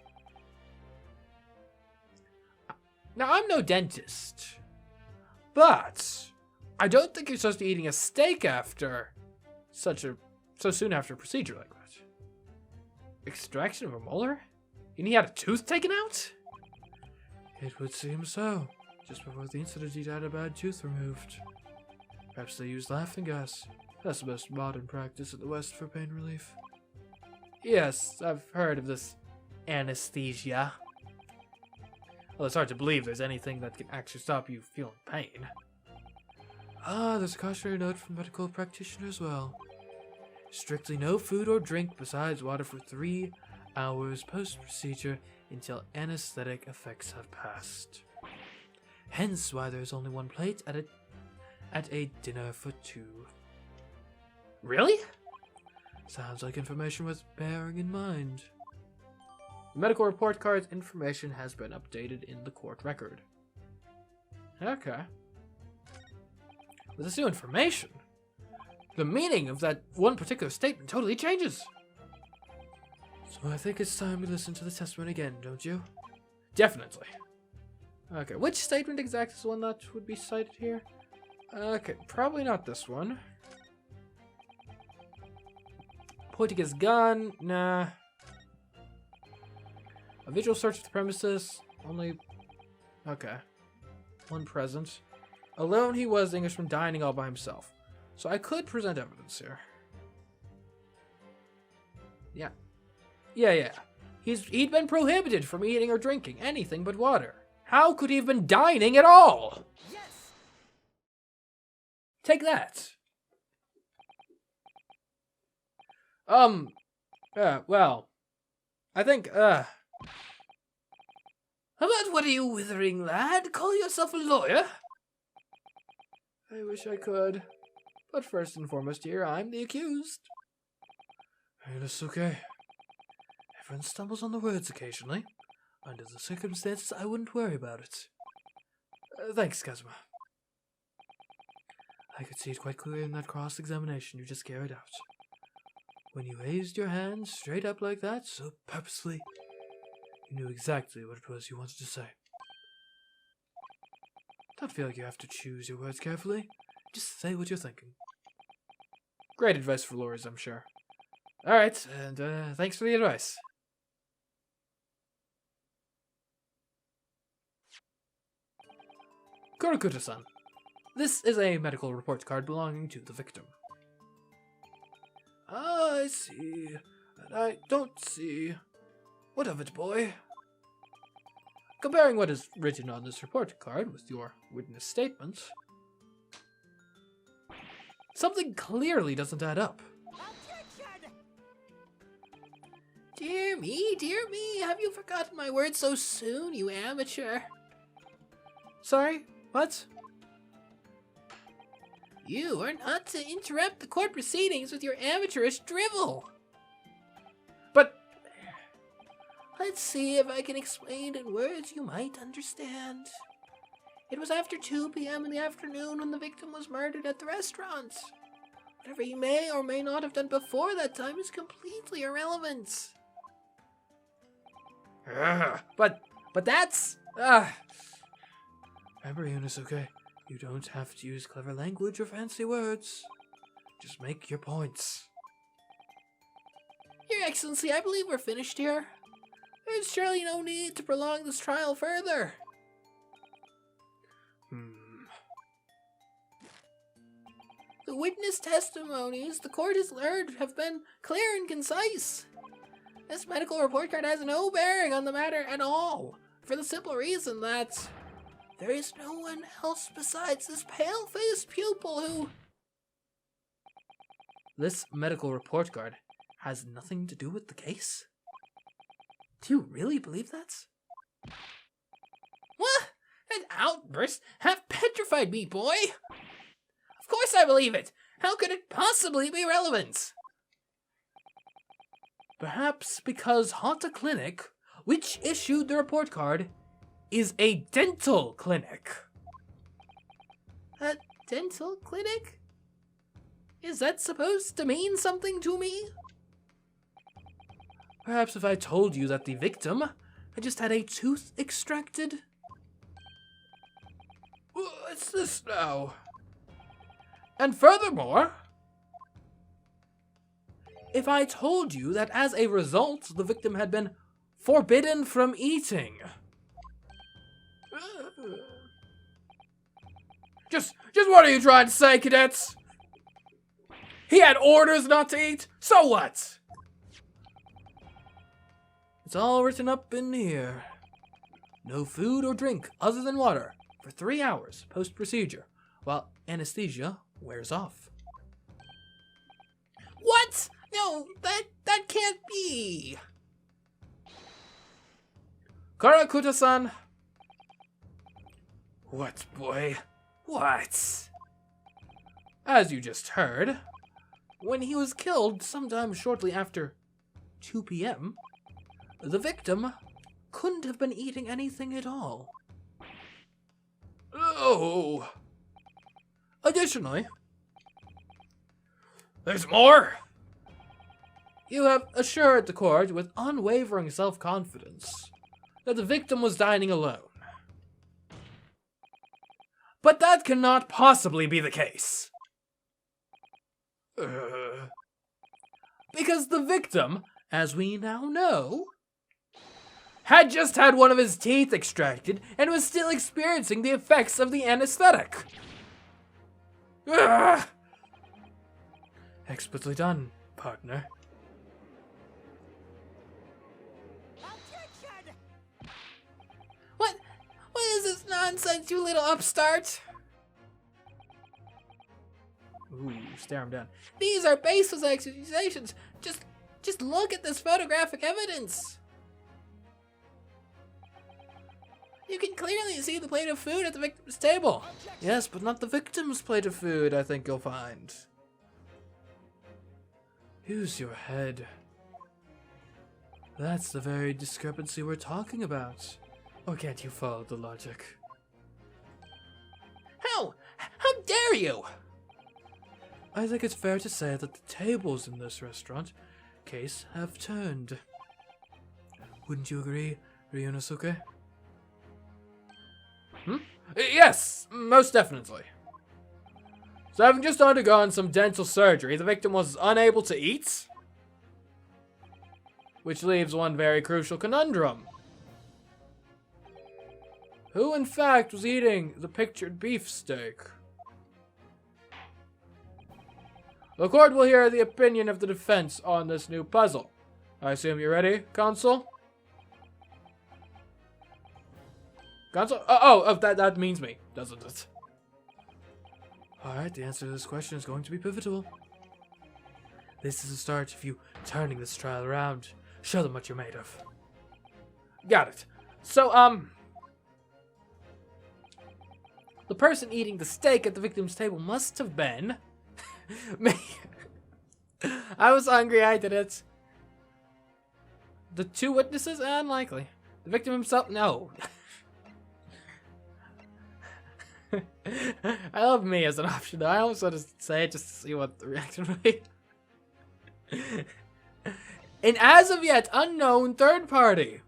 Now, I'm no dentist, but I don't think you're supposed to be eating a steak after so soon after a procedure like that. Extraction of a molar? And he had a tooth taken out? It would seem so. Just before the incident, he'd had a bad tooth removed. Perhaps they used laughing gas. That's the most modern practice in the West for pain relief. Yes, I've heard of this anesthesia. Well, it's hard to believe there's anything that can actually stop you feeling pain. Ah, there's a cautionary note from medical practitioner as well. Strictly no food or drink besides water for 3 hours post-procedure until anesthetic effects have passed. Hence why there's only 1 plate at a dinner for 2. Really? Sounds like information worth bearing in mind. The medical report card's information has been updated in the court record. Okay. With this new information, the meaning of that one particular statement totally changes. So I think it's time we listen to the testimony again, don't you? Definitely. Okay, which statement exactly is the one that would be cited here? Okay, probably not this one. Pointing his gun, nah. A visual search of the premises, only... Okay. 1 present. Alone he was, the Englishman dining all by himself. So I could present evidence here. Yeah. Yeah. He'd been prohibited from eating or drinking anything but water. How could he have been dining at all? Yes! Take that. Well, I think, About what are you withering, lad? Call yourself a lawyer? I wish I could. But first and foremost here, I'm the accused. Hey, that's okay. Everyone stumbles on the words occasionally. Under the circumstances, I wouldn't worry about it. Thanks, Kazuma. I could see it quite clearly in that cross-examination you just carried out. When you raised your hand straight up like that, so purposely, you knew exactly what it was you wanted to say. Don't feel like you have to choose your words carefully. Just say what you're thinking. Great advice for lawyers, I'm sure. Alright, and thanks for the advice. Kurokuta-san. This is a medical report card belonging to the victim. Ah, I see. And I don't see. What of it, boy? Comparing what is written on this report card with your witness statement, something clearly doesn't add up. Dear me, have you forgotten my words so soon, you amateur? Sorry? What? You are not to interrupt the court proceedings with your amateurish drivel. But... Let's see if I can explain in words you might understand. It was after 2 p.m. in the afternoon when the victim was murdered at the restaurant. Whatever he may or may not have done before that time is completely irrelevant. But that's... Remember, Yunosuke, you don't have to use clever language or fancy words. Just make your points. Your Excellency, I believe we're finished here. There's surely no need to prolong this trial further. The witness testimonies the court has learned have been clear and concise. This medical report card has no bearing on the matter at all, for the simple reason that there is no one else besides this pale-faced pupil who... This medical report card has nothing to do with the case? Do you really believe that? What? That outburst half petrified me, boy! Of course I believe it! How could it possibly be relevant? Perhaps because Haunta Clinic, which issued the report card, is a dental clinic. A dental clinic? Is that supposed to mean something to me? Perhaps if I told you that the victim had just had a tooth extracted? What's this now? And furthermore, if I told you that as a result, the victim had been forbidden from eating. Just what are you trying to say, cadets? He had orders not to eat, so what? It's all written up in here. No food or drink other than water for 3 hours post-procedure, while anesthesia wears off. What? No, that can't be. Karakuta-san. What, boy? What? As you just heard, when he was killed sometime shortly after 2 p.m., the victim couldn't have been eating anything at all. Oh. Additionally, There's more? you have assured the court with unwavering self-confidence that the victim was dining alone. But that cannot possibly be the case. Because the victim, as we now know, had just had one of his teeth extracted and was still experiencing the effects of the anesthetic. Expertly done, partner. What is this nonsense, you little upstart? Ooh, stare him down. These are baseless accusations. Just look at this photographic evidence. You can clearly see the plate of food at the victim's table. Yes, but not the victim's plate of food, I think you'll find. Use your head. That's the very discrepancy we're talking about. Or can't you follow the logic? How dare you? I think it's fair to say that the tables in this restaurant case have turned. Wouldn't you agree, Ryunosuke? Yes, most definitely. So having just undergone some dental surgery, the victim was unable to eat? Which leaves one very crucial conundrum. Who, in fact, was eating the pictured beefsteak? The court will hear the opinion of the defense on this new puzzle. I assume you're ready, Consul? Consul? That means me, doesn't it? Alright, the answer to this question is going to be pivotal. This is the start of you turning this trial around. Show them what you're made of. Got it. So, the person eating the steak at the victim's table must have been... me. I was hungry, I did it. The 2 witnesses? Unlikely. The victim himself? No. I love me as an option, though. I almost want to say it just to see what the reaction would be. An as of yet unknown third party.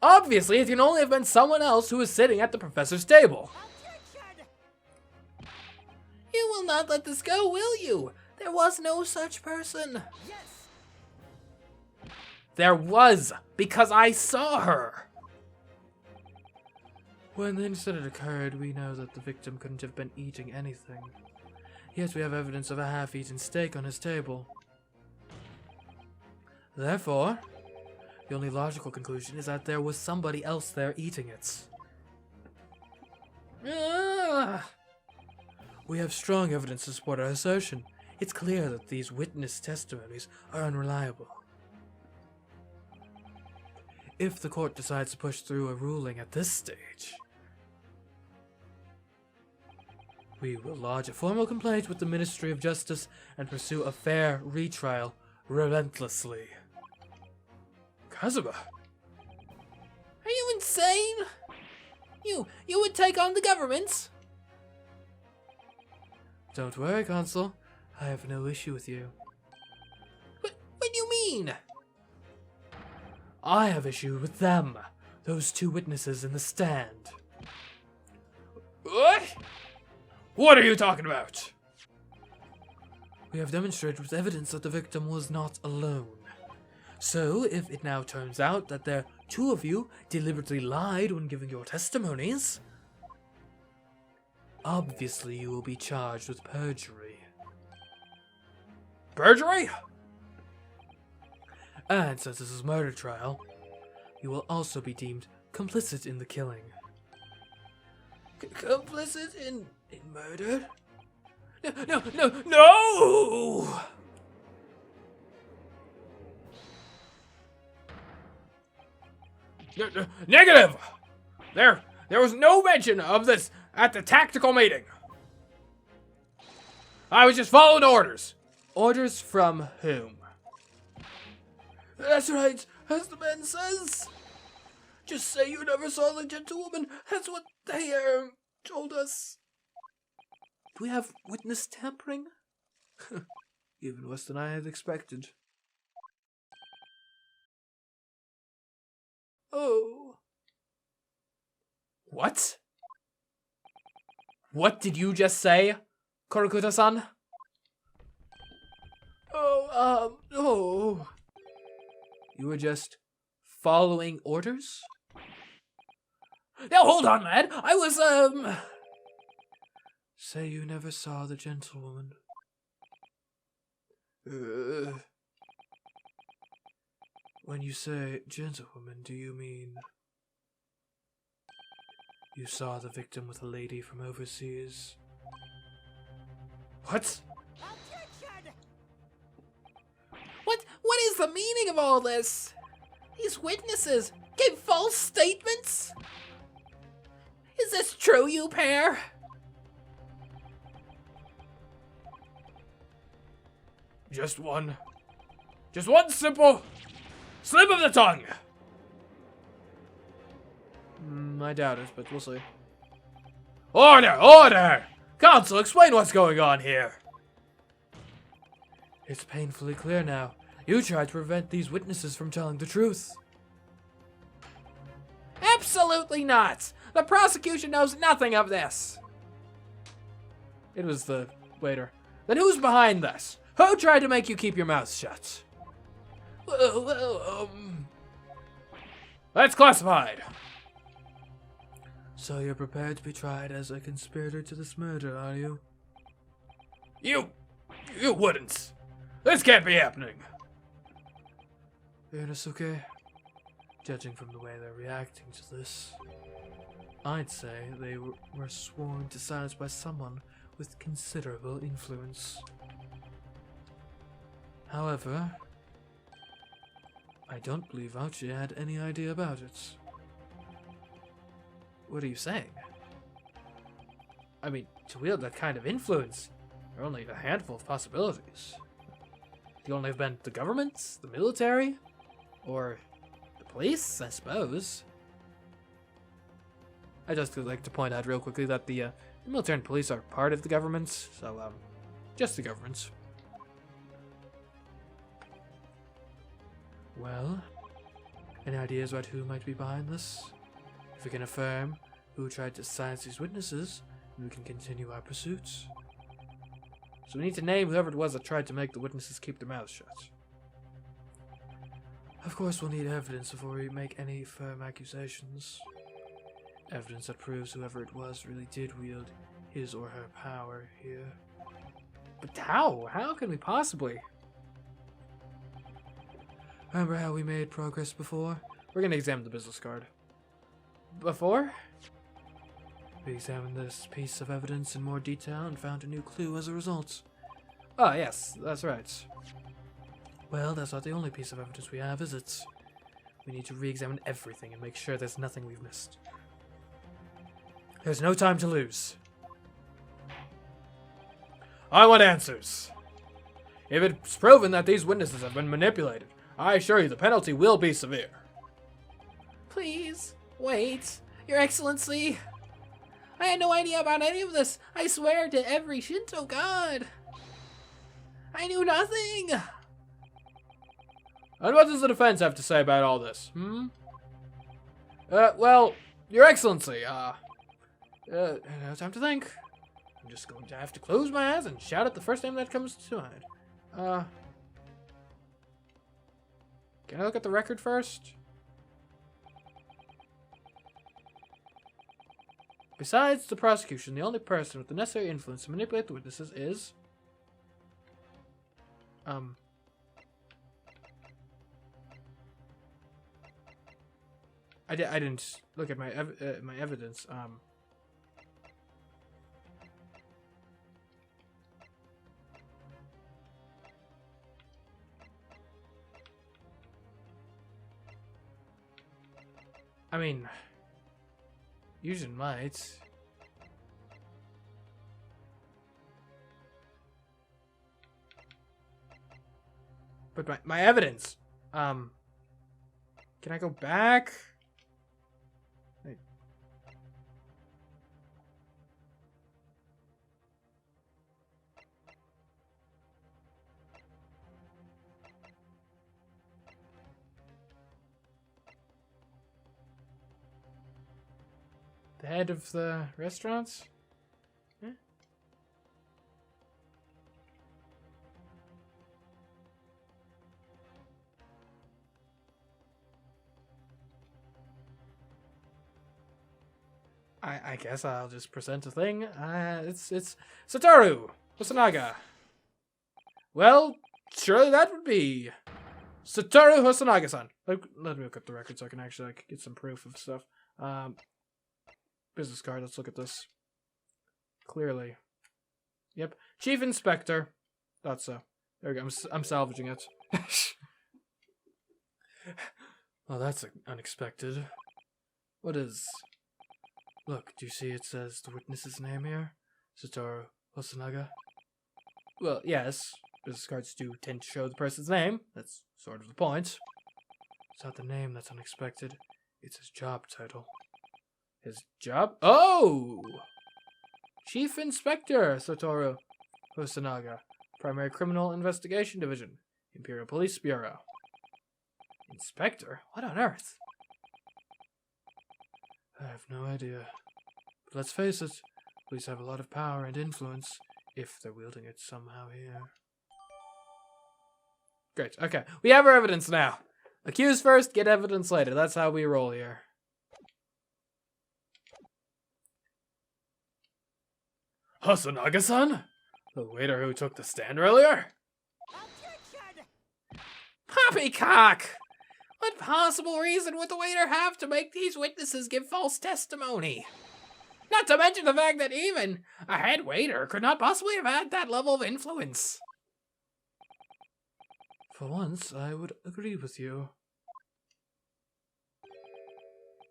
Obviously, it can only have been someone else who was sitting at the professor's table. You will not let this go, will you? There was no such person. There was, because I saw her. When the incident occurred, we know that the victim couldn't have been eating anything. Yet we have evidence of a half-eaten steak on his table. Therefore, the only logical conclusion is that there was somebody else there eating it. We have strong evidence to support our assertion. It's clear that these witness testimonies are unreliable. If the court decides to push through a ruling at this stage, we will lodge a formal complaint with the Ministry of Justice and pursue a fair retrial relentlessly. Kazuma! Are you insane? You would take on the government? Don't worry, Consul. I have no issue with you. What do you mean? I have issue with them. Those two witnesses in the stand. What? What are you talking about? We have demonstrated with evidence that the victim was not alone. So, if it now turns out that the two of you deliberately lied when giving your testimonies, obviously you will be charged with perjury. Perjury? And since this is a murder trial, you will also be deemed complicit in the killing. Complicit in murder? No! Negative! There was no mention of this at the tactical meeting. I was just following orders. Orders from whom? That's right, as the man says. Just say you never saw the gentlewoman. That's what they told us. Do we have witness tampering? Even worse than I had expected. Oh. What? What did you just say, Korokuta-san? Oh. You were just following orders? Now hold on, lad. I was, Say you never saw the gentlewoman. When you say gentlewoman, do you mean you saw the victim with a lady from overseas? What? What is the meaning of all this? These witnesses gave false statements? Is this true, you pair? Just one simple slip of the tongue. I doubt it, but we'll see. Order! Counsel, explain what's going on here. It's painfully clear now. You tried to prevent these witnesses from telling the truth. Absolutely not! The prosecution knows nothing of this! It was the waiter. Then who's behind this? Who tried to make you keep your mouth shut? That's classified. So you're prepared to be tried as a conspirator to this murder, are you? You wouldn't. This can't be happening. Inosuke, judging from the way they're reacting to this, I'd say they were sworn to silence by someone with considerable influence. However, I don't believe Archie had any idea about it. What are you saying? I mean, to wield that kind of influence, there are only a handful of possibilities. The only have been the government, the military, or the police, I suppose. I just would like to point out real quickly that the military and police are part of the government, so, just the government. Well, any ideas about who might be behind this? If we can affirm who tried to silence these witnesses, then we can continue our pursuits. So we need to name whoever it was that tried to make the witnesses keep their mouths shut. Of course, we'll need evidence before we make any firm accusations. Evidence that proves whoever it was really did wield his or her power here. But how? How can we possibly? Remember how we made progress before? We're gonna examine the business card. Before? We examined this piece of evidence in more detail and found a new clue as a result. Oh, yes, that's right. Well, that's not the only piece of evidence we have, is it? We need to re-examine everything and make sure there's nothing we've missed. There's no time to lose. I want answers. If it's proven that these witnesses have been manipulated, I assure you the penalty will be severe. Please, wait. Your Excellency. I had no idea about any of this. I swear to every Shinto god. I knew nothing. And what does the defense have to say about all this, Well, Your Excellency, no time to think. I'm just going to have to close my eyes and shout at the first name that comes to mind. Can I look at the record first? Besides the prosecution, the only person with the necessary influence to manipulate the witnesses is... I didn't look at my my evidence. I mean, Yujin might. But my evidence. Can I go back? Wait. The head of the restaurants? Huh? I guess I'll just present a thing. It's Satoru Hosonaga. Well, surely that would be Satoru Hosonaga-san. Let me look at the record so I can actually get some proof of stuff. Business card. Let's look at this. Clearly, yep. Chief Inspector. Thought so. There we go. I'm salvaging it. Well, that's unexpected. What is... Look, do you see it says the witness's name here? Satoru Hosonaga? Well, yes. Business cards do tend to show the person's name. That's sort of the point. It's not the name that's unexpected. It's his job title. His job? Oh! Chief Inspector Satoru Hosonaga. Primary Criminal Investigation Division. Imperial Police Bureau. Inspector? What on earth? I have no idea. But let's face it, police have a lot of power and influence if they're wielding it somehow here. Great. Okay. We have our evidence now. Accuse first, get evidence later. That's how we roll here. Hosonaga-san? The waiter who took the stand earlier? Poppycock! What possible reason would the waiter have to make these witnesses give false testimony? Not to mention the fact that even a head waiter could not possibly have had that level of influence. For once, I would agree with you.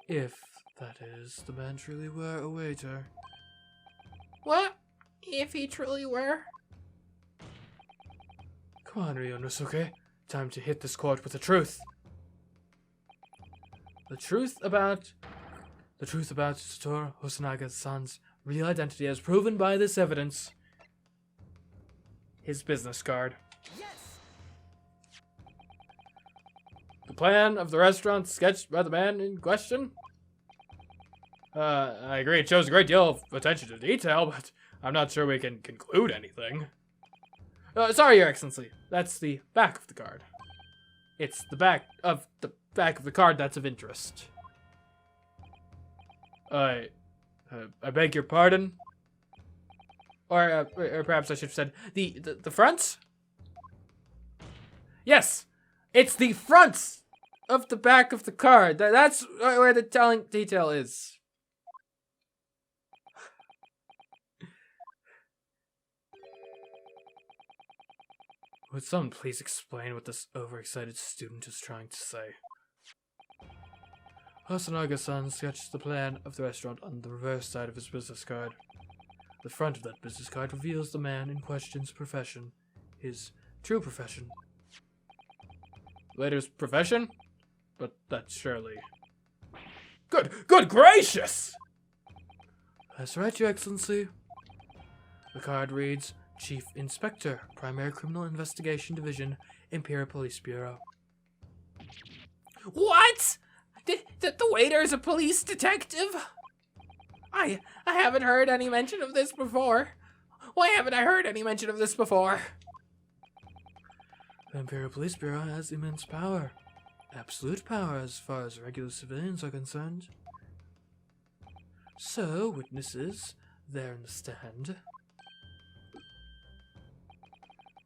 If, that is, the man truly were a waiter. What? If he truly were? Come on, Ryonosuke. Time to hit this court with the truth. The truth about Satoru Hosonaga-san's real identity as proven by this evidence. His business card. Yes. The plan of the restaurant sketched by the man in question. I agree it shows a great deal of attention to detail, but I'm not sure we can conclude anything. Sorry, Your Excellency. That's the back of the card. It's the back of the card that's of interest. I beg your pardon? Or perhaps I should have said the fronts? Yes, it's the fronts of the back of the card. That's where the telling detail is. Would someone please explain what this overexcited student is trying to say? Hasanaga-san sketched the plan of the restaurant on the reverse side of his business card. The front of that business card reveals the man in question's profession, his true profession. Later's profession? But that's surely... Good gracious! That's right, Your Excellency. The card reads, Chief Inspector, Primary Criminal Investigation Division, Imperial Police Bureau. What? The waiter is a police detective? I haven't heard any mention of this before. Why haven't I heard any mention of this before? The Imperial Police Bureau has immense power. Absolute power as far as regular civilians are concerned. So, witnesses, there in the stand.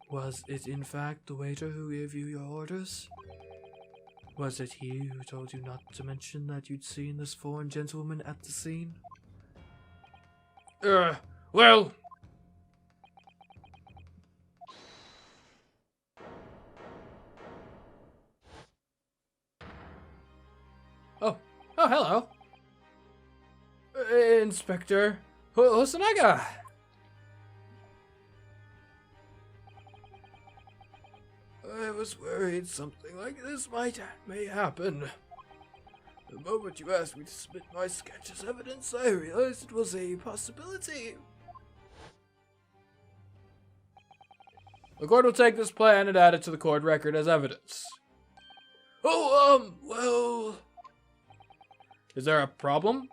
Was it in fact the waiter who gave you your orders? Was it he who told you not to mention that you'd seen this foreign gentlewoman at the scene? Well... Oh, hello. Inspector Hosanaga. I was worried something like this may happen. The moment you asked me to submit my sketch as evidence, I realized it was a possibility. The court will take this plan and add it to the court record as evidence. Well... Is there a problem?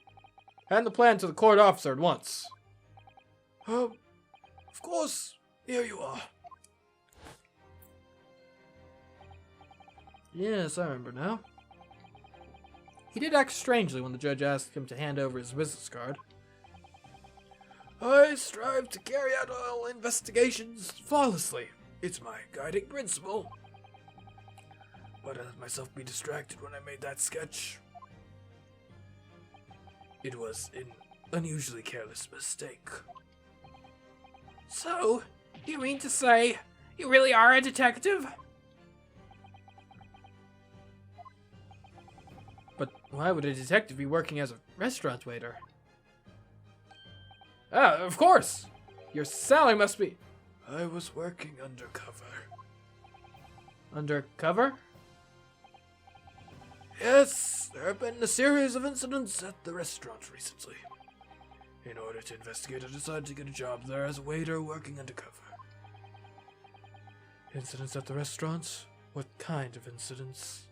Hand the plan to the court officer at once. Of course. Here you are. Yes, I remember now. He did act strangely when the judge asked him to hand over his business card. I strive to carry out all investigations flawlessly. It's my guiding principle. But I let myself be distracted when I made that sketch. It was an unusually careless mistake. So, you mean to say you really are a detective? But why would a detective be working as a restaurant waiter? Ah, of course! Your salary must be... I was working undercover. Undercover? Yes, there have been a series of incidents at the restaurant recently. In order to investigate, I decided to get a job there as a waiter working undercover. Incidents at the restaurant? What kind of incidents?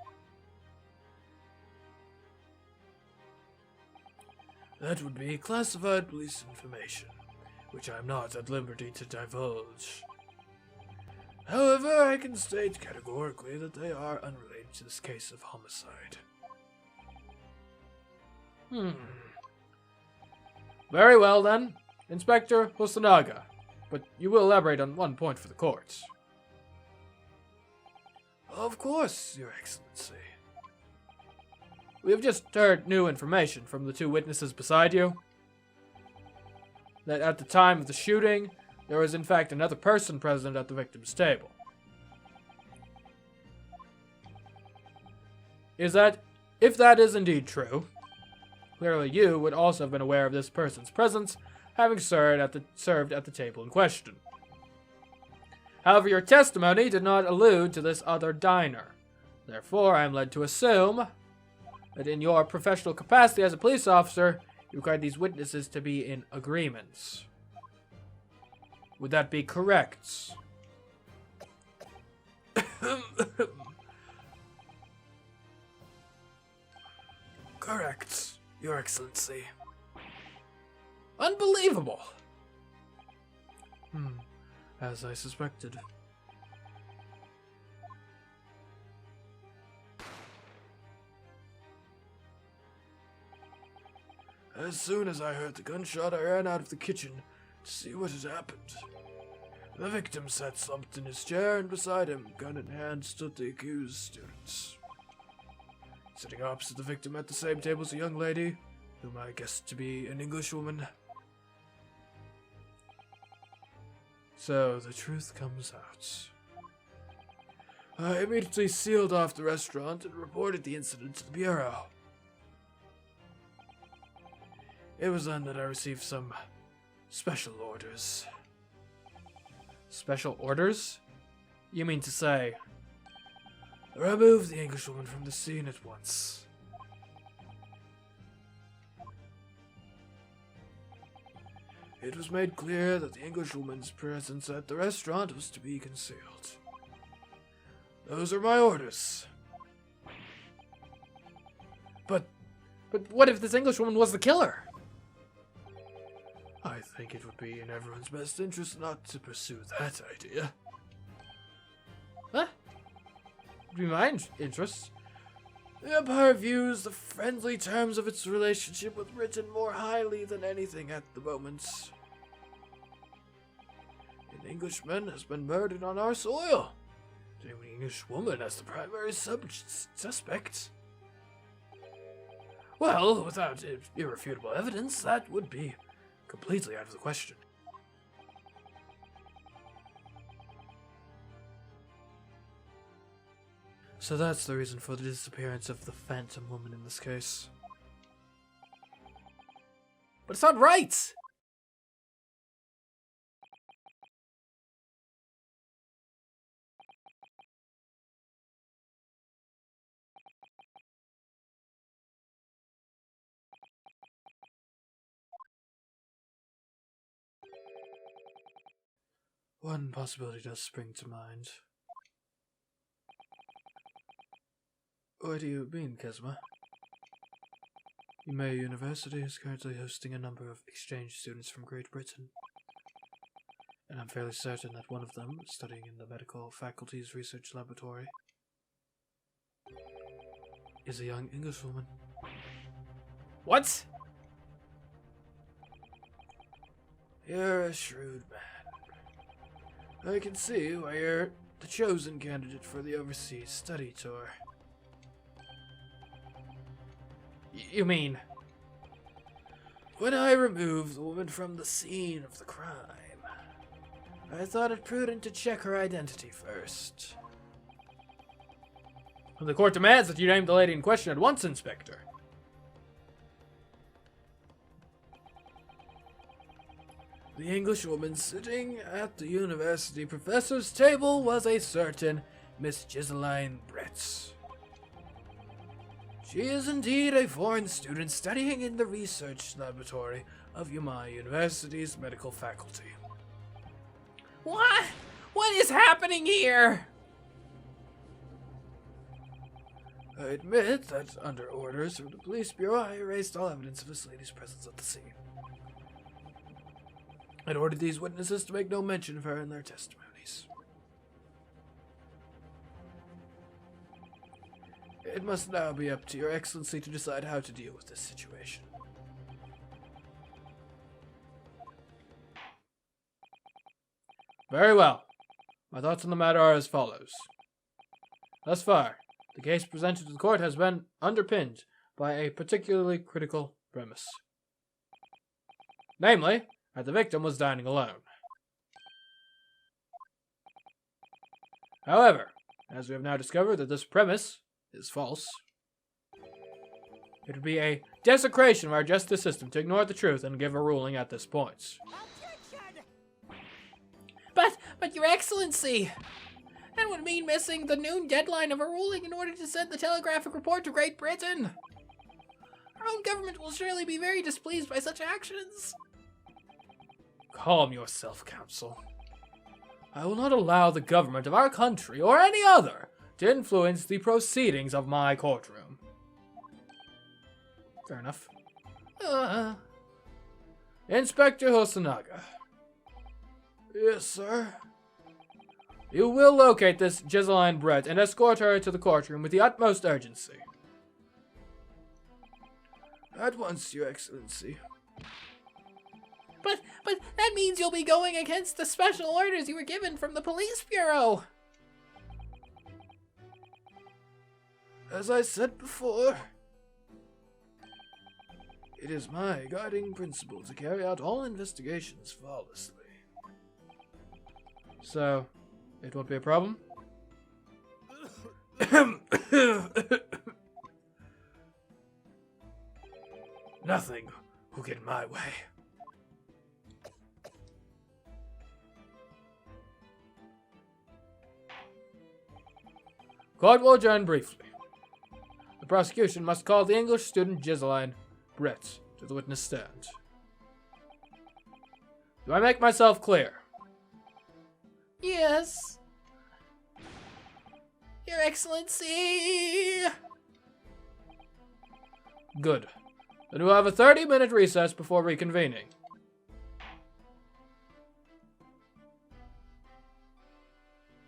That would be classified police information, which I am not at liberty to divulge. However, I can state categorically that they are unrelated to this case of homicide. Very well then, Inspector Hosanaga, but you will elaborate on one point for the court. Of course, Your Excellency. We have just heard new information from the two witnesses beside you. That at the time of the shooting, there was in fact another person present at the victim's table. If that is indeed true, clearly you would also have been aware of this person's presence, having served at the table in question. However, your testimony did not allude to this other diner. Therefore, I am led to assume that in your professional capacity as a police officer, you required these witnesses to be in agreement. Would that be correct? Correct, Your Excellency. Unbelievable! As I suspected. As soon as I heard the gunshot, I ran out of the kitchen to see what had happened. The victim sat slumped in his chair, and beside him, gun in hand, stood the accused student. Sitting opposite the victim at the same table was a young lady, whom I guessed to be an Englishwoman. So the truth comes out. I immediately sealed off the restaurant and reported the incident to the Bureau. It was then that I received some special orders. Special orders? You mean to say... Remove the Englishwoman from the scene at once. It was made clear that the Englishwoman's presence at the restaurant was to be concealed. Those are my orders. But what if this Englishwoman was the killer? I think it would be in everyone's best interest not to pursue that idea. Huh? Would be my interest. The Empire views the friendly terms of its relationship with Britain more highly than anything at the moment. An Englishman has been murdered on our soil. An Englishwoman as the primary suspect. Well, without irrefutable evidence, that would be completely out of the question. So that's the reason for the disappearance of the Phantom Woman in this case. But it's not right! One possibility does spring to mind. What do you mean, Kesma? CMeeCraft University is currently hosting a number of exchange students from Great Britain. And I'm fairly certain that one of them, studying in the medical faculty's research laboratory, is a young Englishwoman. What? You're a shrewd man. I can see why you're the chosen candidate for the overseas study tour. You mean? When I removed the woman from the scene of the crime, I thought it prudent to check her identity first. The court demands that you name the lady in question at once, Inspector. The Englishwoman sitting at the university professor's table was a certain Miss Giseline Brett. She is indeed a foreign student studying in the research laboratory of CMeeCraft University's medical faculty. What? What is happening here? I admit that under orders from the police bureau, I erased all evidence of this lady's presence at the scene. I'd ordered these witnesses to make no mention of her in their testimonies. It must now be up to Your Excellency to decide how to deal with this situation. Very well. My thoughts on the matter are as follows. Thus far, the case presented to the court has been underpinned by a particularly critical premise. Namely, that the victim was dining alone. However, as we have now discovered that this premise is false, it would be a desecration of our justice system to ignore the truth and give a ruling at this point. But Your Excellency, that would mean missing the noon deadline of a ruling in order to send the telegraphic report to Great Britain. Our own government will surely be very displeased by such actions. Calm yourself, Counsel. I will not allow the government of our country or any other to influence the proceedings of my courtroom. Fair enough. Inspector Hosonaga. Yes, sir. You will locate this Giseline Brett and escort her to the courtroom with the utmost urgency. At once, Your Excellency. But that means you'll be going against the special orders you were given from the police bureau. As I said before, it is my guiding principle to carry out all investigations flawlessly. So, it won't be a problem? Nothing will get in my way. Court will adjourn briefly. The prosecution must call the English student Giseline Brett to the witness stand. Do I make myself clear? Yes. Your Excellency. Good. Then we'll have a 30-minute recess before reconvening.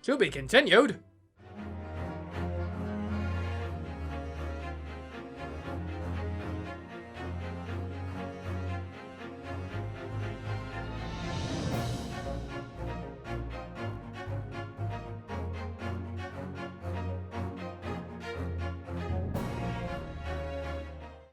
To be continued.